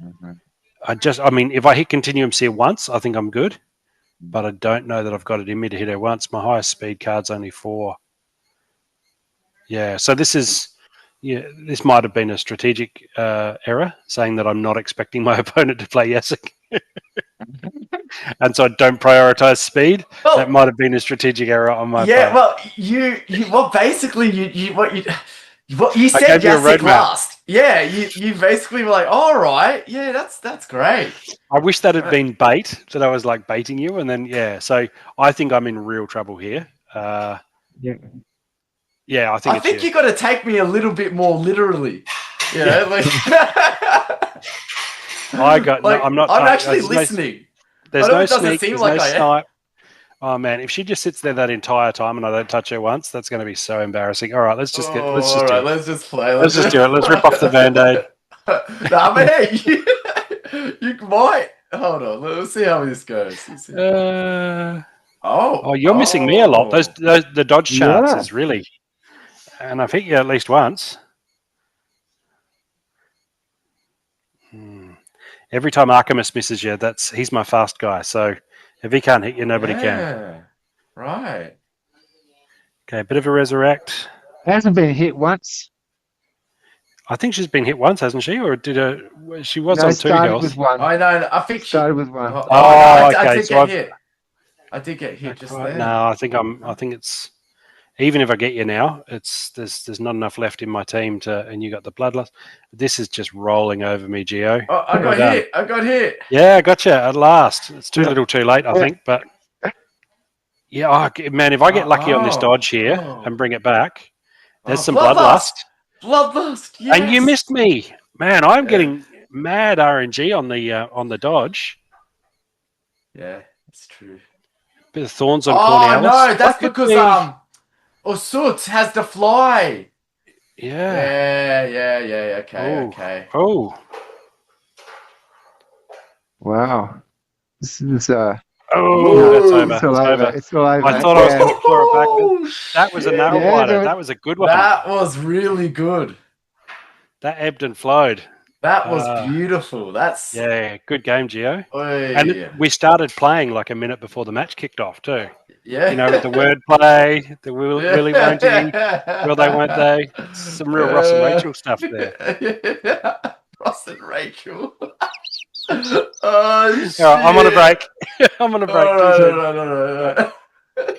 Mm-hmm. I mean, if I hit continuums here once, I think I'm good, but I don't know that I've got it in me to hit her once. My highest speed card's only 4. Yeah, so this might have been a strategic error, saying that I'm not expecting my opponent to play Yasik. And so I don't prioritize speed. Well, that might have been a strategic error on my part. Yeah, well, basically, you said gave you a Yasik roadmap. last. Yeah, you basically were like, all right, yeah, that's great. I wish that had been bait, that I was like baiting you, and then so I think I'm in real trouble here. Yeah, I think you got to take me a little bit more literally. You know, like I'm not. I'm actually listening. There's no sneak. Seem There's like no I am. snipe. Oh man, if she just sits there that entire time and I don't touch her once, that's going to be so embarrassing. All right, let's just play. Let's just do it. Let's rip off the Band-Aid. Nah, but hey, you might. Hold on, let's see how this goes. You're missing me a lot. The dodge charts is really, and I've hit you at least once. Every time Archimus misses you, he's my fast guy. So if he can't hit you, nobody can. Right. Okay, a bit of a resurrect. Hasn't been hit once. I think she's been hit once, hasn't she? Or she was on 2 started health. with 1. I know. I think started with 1. Okay. I did get hit. I did get hit just there. No, I think it's. Even if I get you now, there's not enough left in my team and you got the bloodlust. This is just rolling over me, Geo. Oh, I got hit. Yeah, I got you at last. It's too little, too late, I think. But yeah, man, if I get lucky on this dodge here and bring it back, there's some bloodlust. Bloodlust, yes. And you missed me, man. I'm getting mad RNG on the dodge. Yeah, it's true. Bit of thorns on Cornelius. Oh no, that's because Osut has to fly. Yeah. Okay. Oh. Wow. This is that's over. It's all over. It's all over. I thought I was going to claw it back. That was a nail biter. That was a good one. That was really good. That ebbed and flowed. That was beautiful. Good game, Gio. Oy. And we started playing like a minute before the match kicked off too. Yeah. You know, with the wordplay, the Willy won't he, will they, won't they? Some real Ross and Rachel stuff there. Ross and Rachel. Shit. I'm on a break. I'm on a break. No.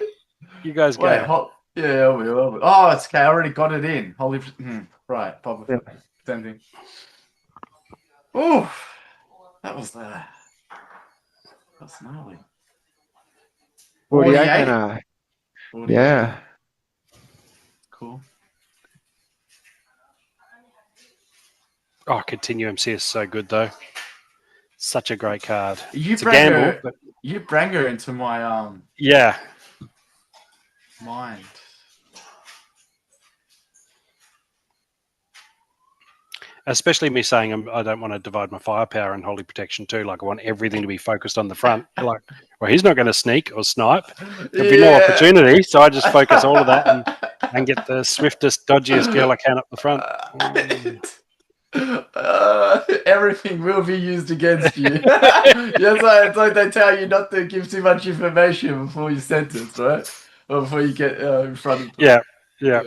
You guys go. We will. Oh, it's okay. I already got it in. Holy. Right. Probably. Same thing. Ooh. That's gnarly. 48. Yeah. Cool. Oh, Continuum C is so good though. Such a great card. You bring her into my mind. Especially me saying I don't want to divide my firepower and holy protection too. Like I want everything to be focused on the front. Like, well, he's not going to sneak or snipe. There'll be no opportunity, so I just focus all of that and get the swiftest, dodgiest girl I can up the front. Everything will be used against you. It's like they tell you not to give too much information before you sentence, right? Or before you get in front of them. Yeah.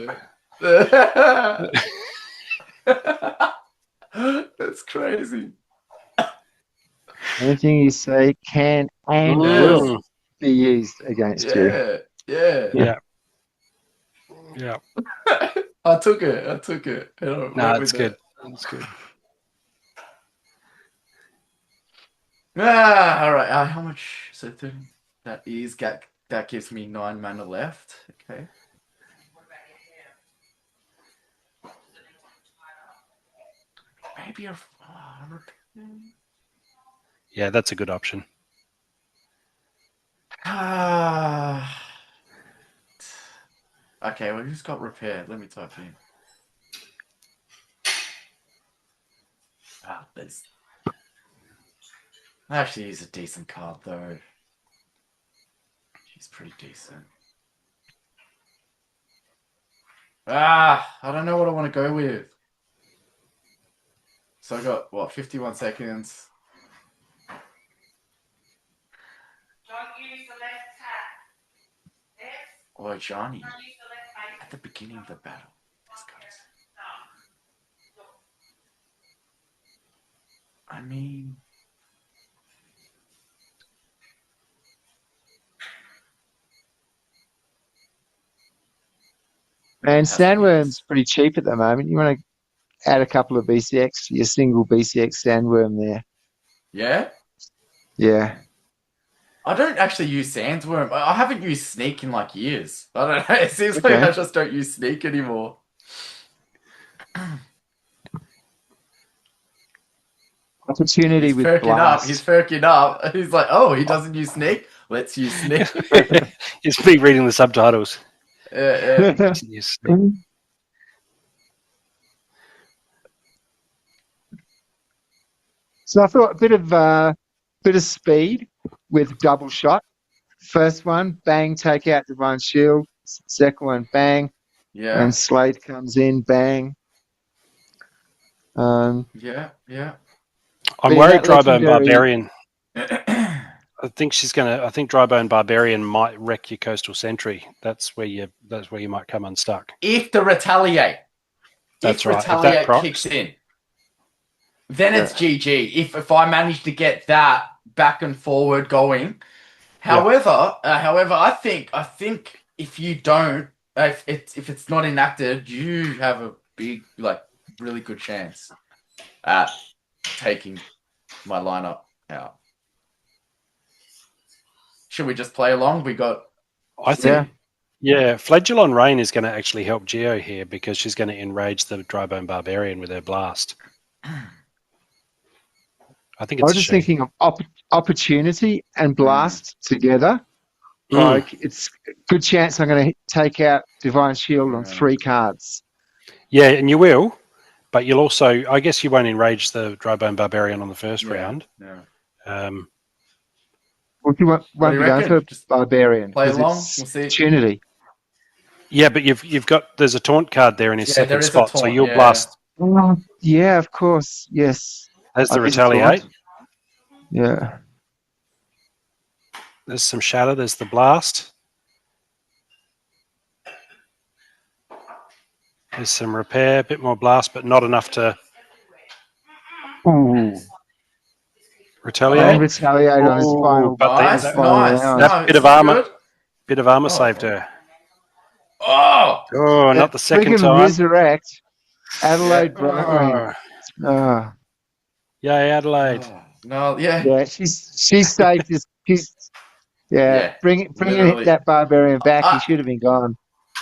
That's crazy. Anything you say can and Yes. will be used against you. Yeah. Yeah. I took it. And I No, went it's with good. it. It's good. All right. How much? So 30, that gives me 9 mana left. Okay. Maybe a Yeah, that's a good option. Okay, well, who's got repair? Let me type in. There's actually he's a decent card though. She's pretty decent. I don't know what I want to go with. So I got what 51 seconds. Don't use the left tab. Oh, Johnny. At the beginning of the battle. This guy's. I mean. And Sandworm's pretty cheap at the moment. You want to add a couple of BCX to your single BCX Sandworm there. Yeah? Yeah. I don't actually use Sandworm. I haven't used Sneak in like years. I don't know. It seems Okay. like I just don't use Sneak anymore. Opportunity He's with perking up. Blast. He's perking up. He's like, oh, he doesn't use Sneak. Let's use Sneak. It's me reading the subtitles. Yes. So I thought a bit of speed with double shot. First one, bang, take out Divine Shield. Second one, bang, Yeah. and Slade comes in, bang. Yeah. I'm But worried that Drybone legendary, Barbarian. I think Drybone Barbarian might wreck your Coastal Sentry. That's where you might come unstuck. If the Retaliate. That's if right. If that Retaliate procs, kicks in, then it's GG. If I manage to get that back and forward going. However, I think if you don't, if it's not enacted, you have a big, like, really good chance at taking my lineup out. Should we just play along? We got. I think. Yeah, Flagellon Rain is going to actually help Geo here because she's going to enrage the Drybone Barbarian with her blast. I think I it's was just thinking of opportunity and blast together. Like, it's a good chance I'm going to take out Divine Shield on 3 cards. Yeah, and you will, but you'll also, I guess you won't enrage the Drybone Barbarian on the first round. Yeah. Well, you won't What do you be going reckon? for Barbarian Play because along. it's We'll see. opportunity. Yeah, but there's a taunt card there in his there second is a spot, taunt, so you'll blast. Yeah, of course. Yes. There's the There's a taunt. Retaliate. Yeah. There's some Shatter. There's the blast. There's some repair, a bit more blast, but not enough to retaliate. And retaliate on his final. But Nice. that bit of armor, saved her. Oh, not the second time. Resurrect Adelaide Brightwing. Yay, Adelaide. No, yeah. Yeah, she's saved this. Bringing that Barbarian back. He should have been gone.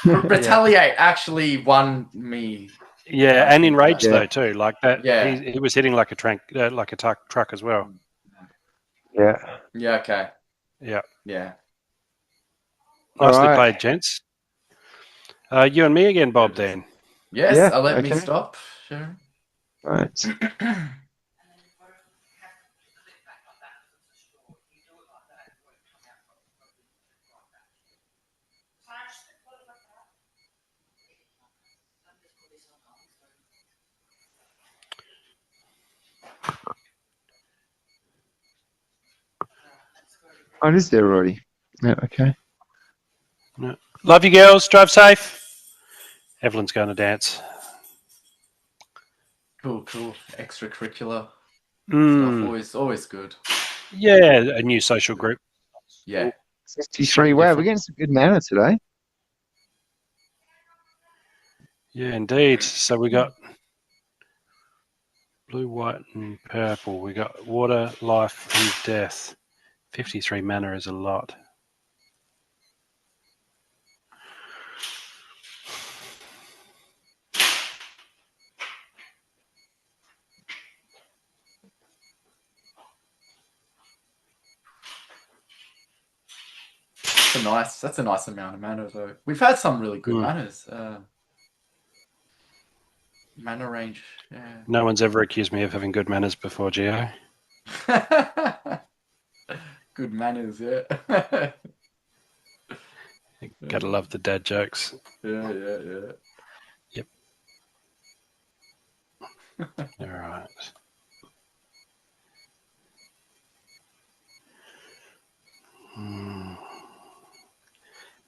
Retaliate actually won me. Yeah, and enraged though too, like that. Yeah. He was hitting like a truck as well. Yeah. Yeah. Okay. Yeah. Yeah. Nicely played, gents. You and me again, Bob. Then. Yes. Yeah, Let me stop. Sure. Right. Oh, it is there already. Yeah, okay. Love you, girls. Drive safe. Evelyn's going to dance. Cool. Extracurricular stuff. Mm. Always good. Yeah, a new social group. Yeah. 63. Wow, we're getting some good mana today. Yeah, indeed. So we got blue, white, and purple. We got water, life, and death. 53 mana is a lot. That's a nice amount of mana though. We've had some really good manas. Mana range, yeah. No one's ever accused me of having good manners before, Gio. Good manners, yeah. Gotta love the dad jokes. Yeah. Yep. All right.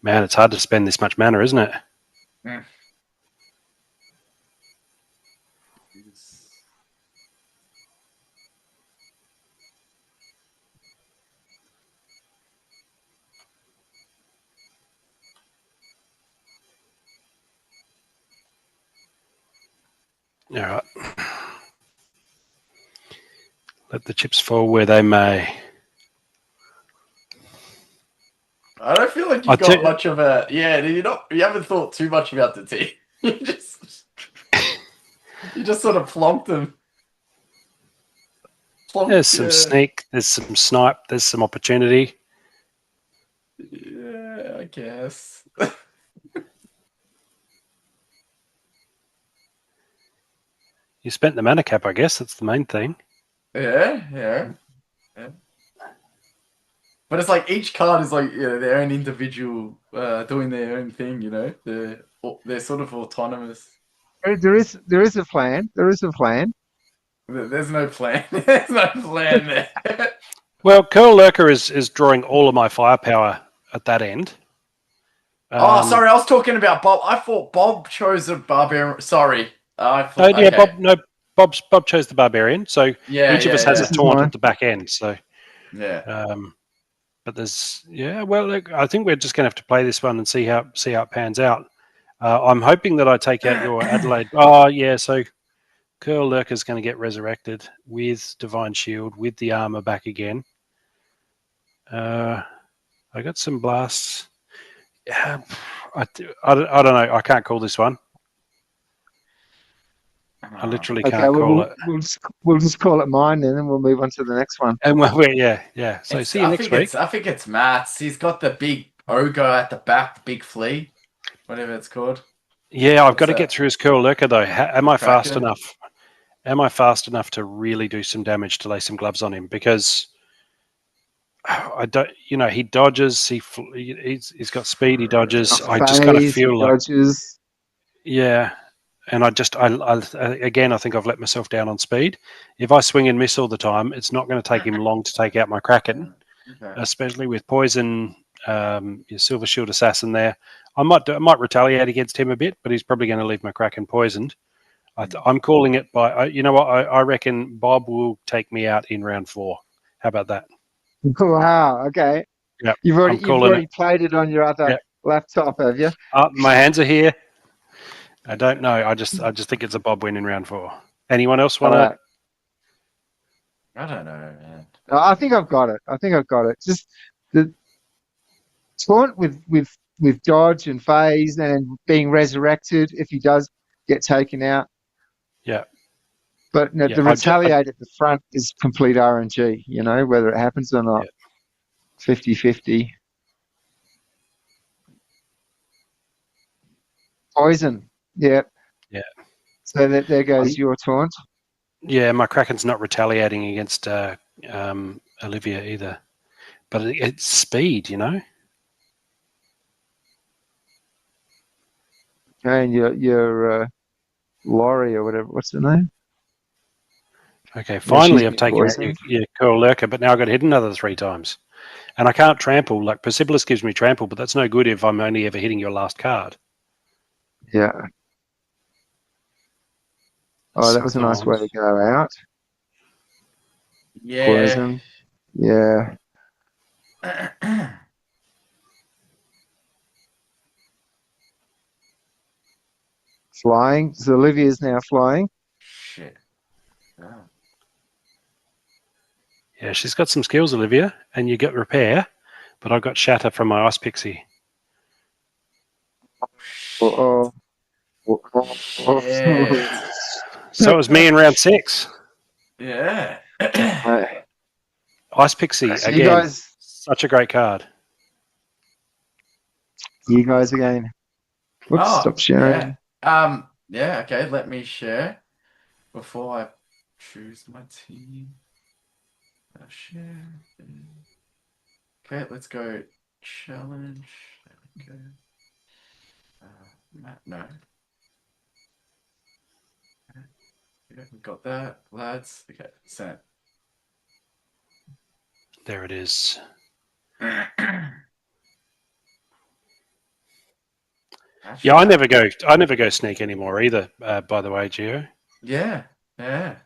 Man, it's hard to spend this much mana, isn't it? Mm. All right. Let the chips fall where they may. I don't feel like you've got much of a you haven't thought too much about the team. You just sort of plonked them. There's some sneak, there's some snipe, there's some opportunity. Yeah, I guess. You spent the mana cap, I guess. That's the main thing. Yeah. But it's like each card is like their own individual, doing their own thing. They're sort of autonomous. There is a plan. There is a plan. There's no plan. There's no plan there. Well, Curl Lurker is drawing all of my firepower at that end. Sorry, I was talking about Bob. I thought Bob chose a barbarian. Sorry, I thought. Bob chose the barbarian. So each of us has a taunt at the back end. So but there's look, I think we're just going to have to play this one and see how it pans out. I'm hoping that I take out your Adelaide. So Curl Lurker is going to get resurrected with Divine Shield with the armor back again. I got some blasts. Yeah, I don't know. I can't call this one. I literally can't call it. We'll just call it mine, and then we'll move on to the next one. And yeah. So see you next week. I think it's Matt's. He's got the big ogre at the back, the big flea, whatever it's called. Yeah, I've got to get through his Curl Lurker though. Am I fast enough? Am I fast enough to really do some damage to lay some gloves on him? Because I don't, he dodges. He's got speed. He dodges. I just kind of feel like dodges. Yeah, and I think I've let myself down on speed. If I swing and miss all the time, it's not going to take him long to take out my Kraken, especially with poison. Your Silver Shield Assassin there. I might retaliate against him a bit, but he's probably going to leave my Kraken poisoned. I'm calling it by. You know what? I reckon Bob will take me out in round 4. How about that? Wow. Okay. Yep. You've already played it on your other laptop, have you? My hands are here. I don't know. I just think it's a Bob win in round 4. Anyone else want to? I don't know, man. I think I've got it. Just the taunt with dodge and phase and being resurrected if he does get taken out. Yeah. But the retaliate at the front is complete RNG, whether it happens or not. 50-50. Poison. Yeah. Yeah. So there goes your taunt. Yeah, my Kraken's not retaliating against Olivia either. But it's speed, Okay, and your Laurie or whatever, what's her name? Okay, Yeah, finally she's I've been taken out poisoned. your coral lurker, but now I've got to hit another 3 times. And I can't trample. Like Persepolis gives me trample, but that's no good if I'm only ever hitting your last card. Yeah. Oh, that was a nice way to go out. Yeah. Poison. Yeah. Flying. So Olivia's now flying. Shit. Oh. Yeah, she's got some skills, Olivia, and you get repair, but I've got shatter from my ice pixie. Uh-oh. Shit. So it was me in round 6. Yeah. Ice pixie So again. Such a great card. you guys again. Whoops, Oh, stop sharing. yeah. Yeah, okay, let me share before I choose my team. Share. Okay, let's go challenge. There we go. Matt, no. Yeah, we got that, lads. Okay, sent. There it is. Yeah, I never go sneak anymore either. By the way, Gio. Yeah, yeah.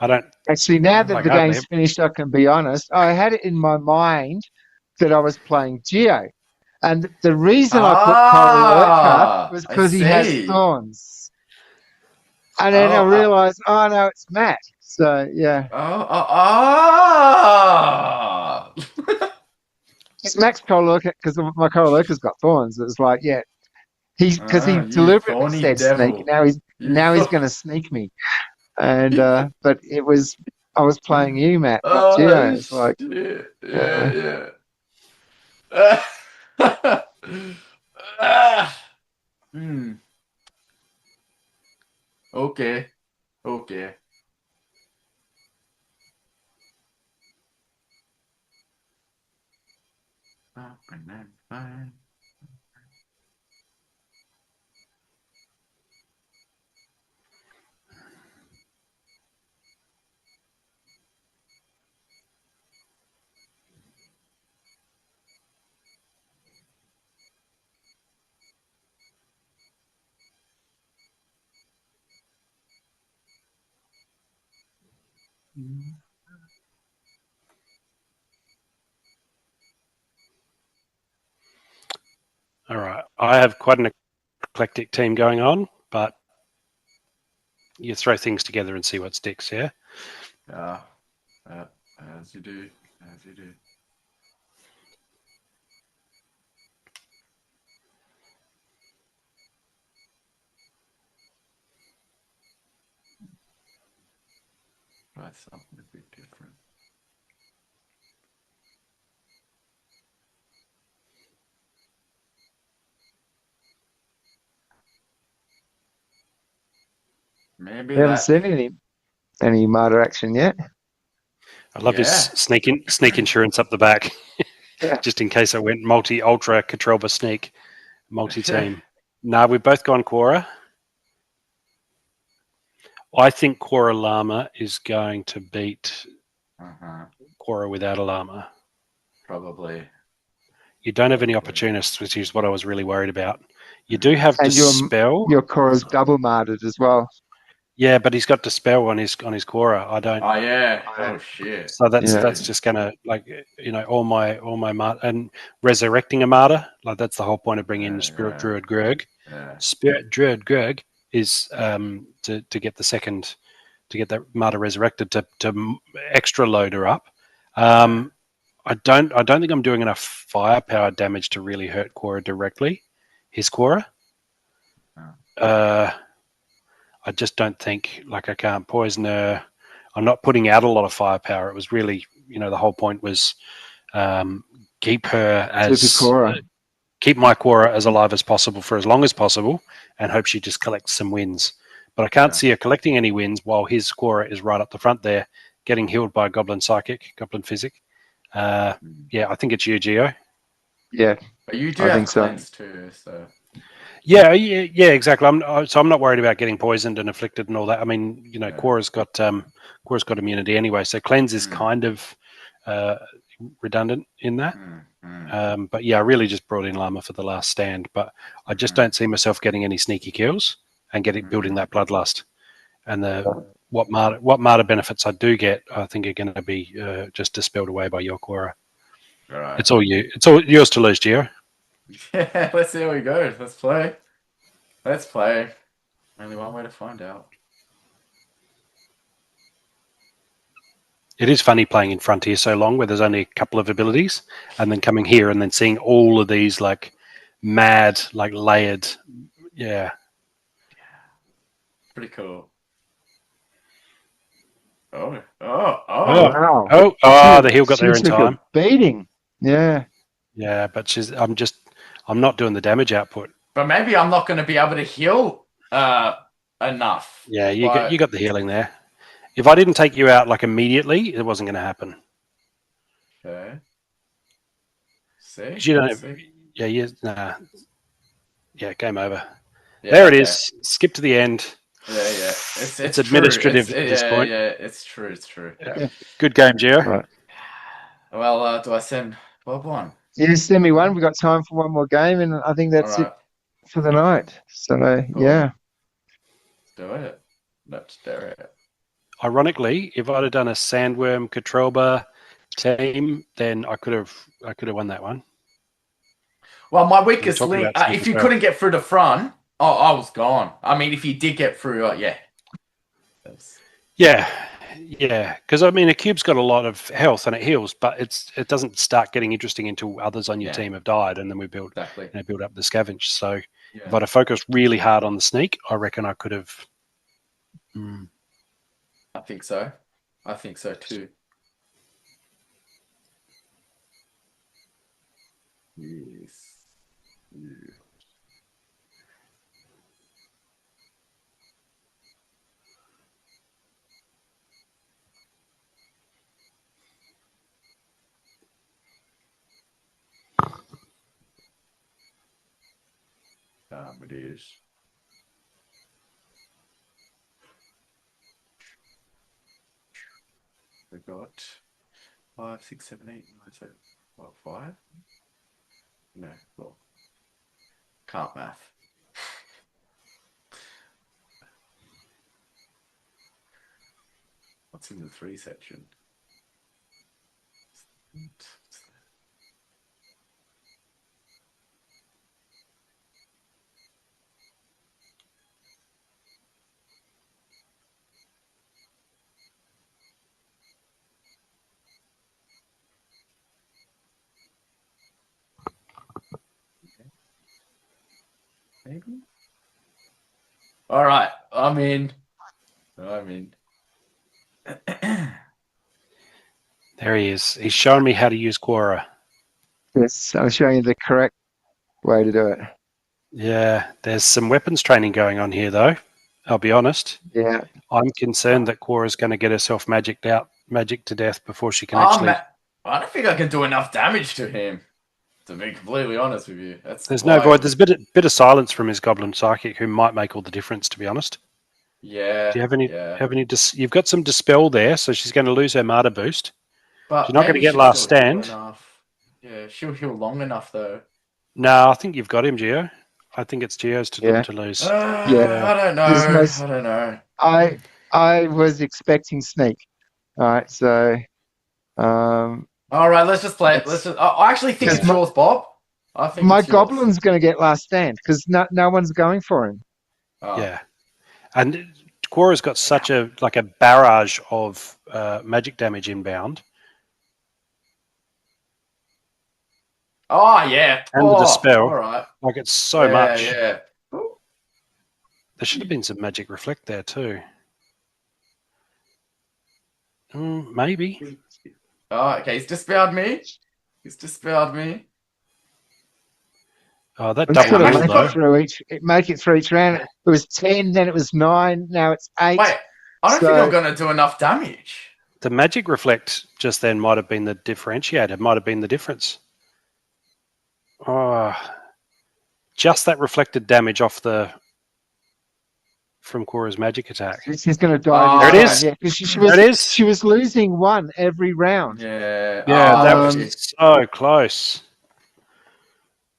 I don't. Actually, now that Like the hardly. game's finished, I can be honest. I had it in my mind that I was playing Geo. And the reason I put Coral Lurker was I because he has see. thorns. And then I Oh, realized, oh no, it's Matt. So yeah. It's Max Coral Lurker because my Coral Lurker's got thorns. It was like, yeah. Because he You deliberately thorny said sneak. devil. Now he's gonna sneak me. And but I was playing you, Matt, not Geo. Oh, It's like shit. uh, Yeah, yeah. Hmm. Okay. Okay. Fine. All right. I have quite an eclectic team going on, but you throw things together and see what sticks. Yeah. Yeah. As you do. As you do. Try something a bit different. Maybe we haven't that. seen any martyr action yet. I love this Yeah. sneak insurance up the back, Yeah. just in case I went multi ultra Katrelba sneak multi team. Nah, we've both gone Quora. I think Quora Llama is going to beat Quora without a llama. Probably. You don't have any opportunists, which is what I was really worried about. You do have And Dispel. your Cora's double martyred as well. Yeah, but he's got Dispel on his Quora. I don't. Oh yeah. Oh shit. So that's just gonna, like, you know, all my and resurrecting a martyr. Like, that's the whole point of bringing in Spirit Druid Greg. Yeah. Spirit Druid Greg is to get the second, to get that martyr resurrected to extra load her up. I don't think I'm doing enough firepower damage to really hurt Quora directly. His Quora. I just don't think, like, I can't poison her. I'm not putting out a lot of firepower. It was really, you know, the whole point was keep her as keep my Quora as alive as possible for as long as possible, and hope she just collects some wins. But I can't see her collecting any wins while his Quora is right up the front there, getting healed by Goblin Psychic, Goblin Physic. Yeah, I think it's you, Geo. Yeah, but you do I have think so. cleanse too, so Yeah, exactly. So I'm not worried about getting poisoned and afflicted and all that. I mean, Quora's got immunity anyway, so cleanse is kind of redundant in that. But yeah, I really just brought in Llama for the last stand, but I just don't see myself getting any sneaky kills and building that bloodlust. And what martyr benefits I do get, I think are going to be just dispelled away by your Quora. All right. It's all you. It's all yours to lose, Gio. Yeah, let's see how we go. Let's play. Let's play. Only one way to find out. It is funny playing in Frontier so long, where there's only a couple of abilities, and then coming here and then seeing all of these like mad, like layered. Yeah. Pretty cool. Wow. The heel got there in She took time. a beating. Yeah. Yeah, but I'm not doing the damage output. But maybe I'm not going to be able to heal enough. Yeah, you got the healing there. If I didn't take you out like immediately, it wasn't going to happen. Okay. See? You don't. See? Yeah, game over. Yeah, there it is. Skip to the end. Yeah. It's administrative at this point. Yeah, it's true. Yeah. Good game, Gio. Right. Well, do I send Bob one? Yeah, send me one. We've got time for one more game, and I think that's it for the night. So, Cool. yeah. Let's do it. Let's do it. Ironically, if I'd have done a Sandworm Katrelba team, then I could have won that one. Well, my weakest link, if you couldn't get through the front, I was gone. I mean, if you did get through, yeah. Yeah, because I mean, a cube's got a lot of health and it heals, but it doesn't start getting interesting until others on your team have died, and then we build up the scavenge. So if I'd have focused really hard on the sneak, I reckon I could have. I think so. I think so too. Yes. Yeah. It is. We've got 5, 6, 7, 8, 9, 7, 5. No, well, can't math. What's in the 3 section? Maybe. All right, I'm in. There he is. He's showing me how to use Quora. Yes, I'm showing you the correct way to do it. Yeah, there's some weapons training going on here, though. I'll be honest. Yeah. I'm concerned that Quora's going to get herself magic to death before she can actually. I don't think I can do enough damage to him. To be completely honest with you, there's no void. There's a bit of silence from his Goblin Psychic, who might make all the difference. To be honest. Yeah. Do you have any? You've got some dispel there, so she's going to lose her martyr boost. But she's not going to get last stand. Yeah, she'll heal long enough though. No, I think you've got him, Gio. I think it's Gio's to lose. I don't know. I was expecting sneak. All right, so. All right, let's just play it. I actually think it's yours, Bob. I think my Goblin's going to get last stand because no one's going for him. Oh. Yeah, and Quora's got such a barrage of magic damage inbound. Oh yeah, and the dispel. All right, it's so much. Yeah. There should have been some magic reflect there too. Maybe. Oh, okay. He's dispelled me. Oh, that double heal though. Make it through each round. It was 10, then it was 9, now it's 8. Wait, I don't think I'm going to do enough damage. The magic reflect just then might have been the differentiator. Might have been the difference. Oh, just that reflected damage off from Cora's magic attack. She's going to die. Oh, There it is. Yeah, because There it is. she was losing one every round. Yeah. Yeah, Oh, that look was so close.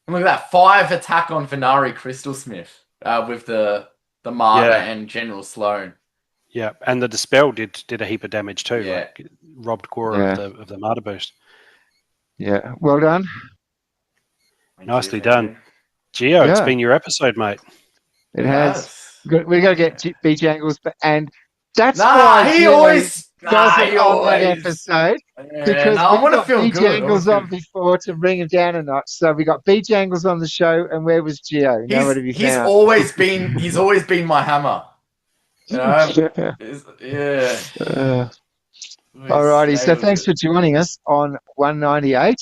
at that 5 attack on Venari Crystalsmith with the Martyr Yeah. and General Sloan. Yeah, and the Dispel did a heap of damage too. Yeah. Like, robbed Cora of the Martyr boost. Yeah, well done. Nicely done. Gio, it's been your episode, mate. It has. We got to get B Jangles, and that's Nah, why he Gio always doesn't on that always. episode, Yeah, because no, I we want to got feel B good. Jangles on before to bring him down a notch. So we got B Jangles on the show, and where was Gio? Nowhere to be He's found. always been my hammer. You know? Yeah. Alrighty, so thanks for joining us on 198.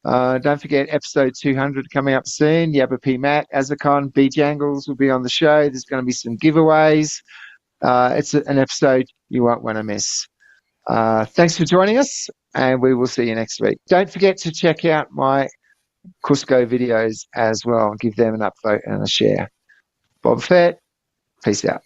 Don't forget episode 200 coming up soon. Yabba P Matt, Azakon, B Jangles will be on the show. There's going to be some giveaways. It's an episode you won't want to miss. Thanks for joining us, and we will see you next week. Don't forget to check out my Cusco videos as well. Give them an upvote and a share. Bob Fett, peace out.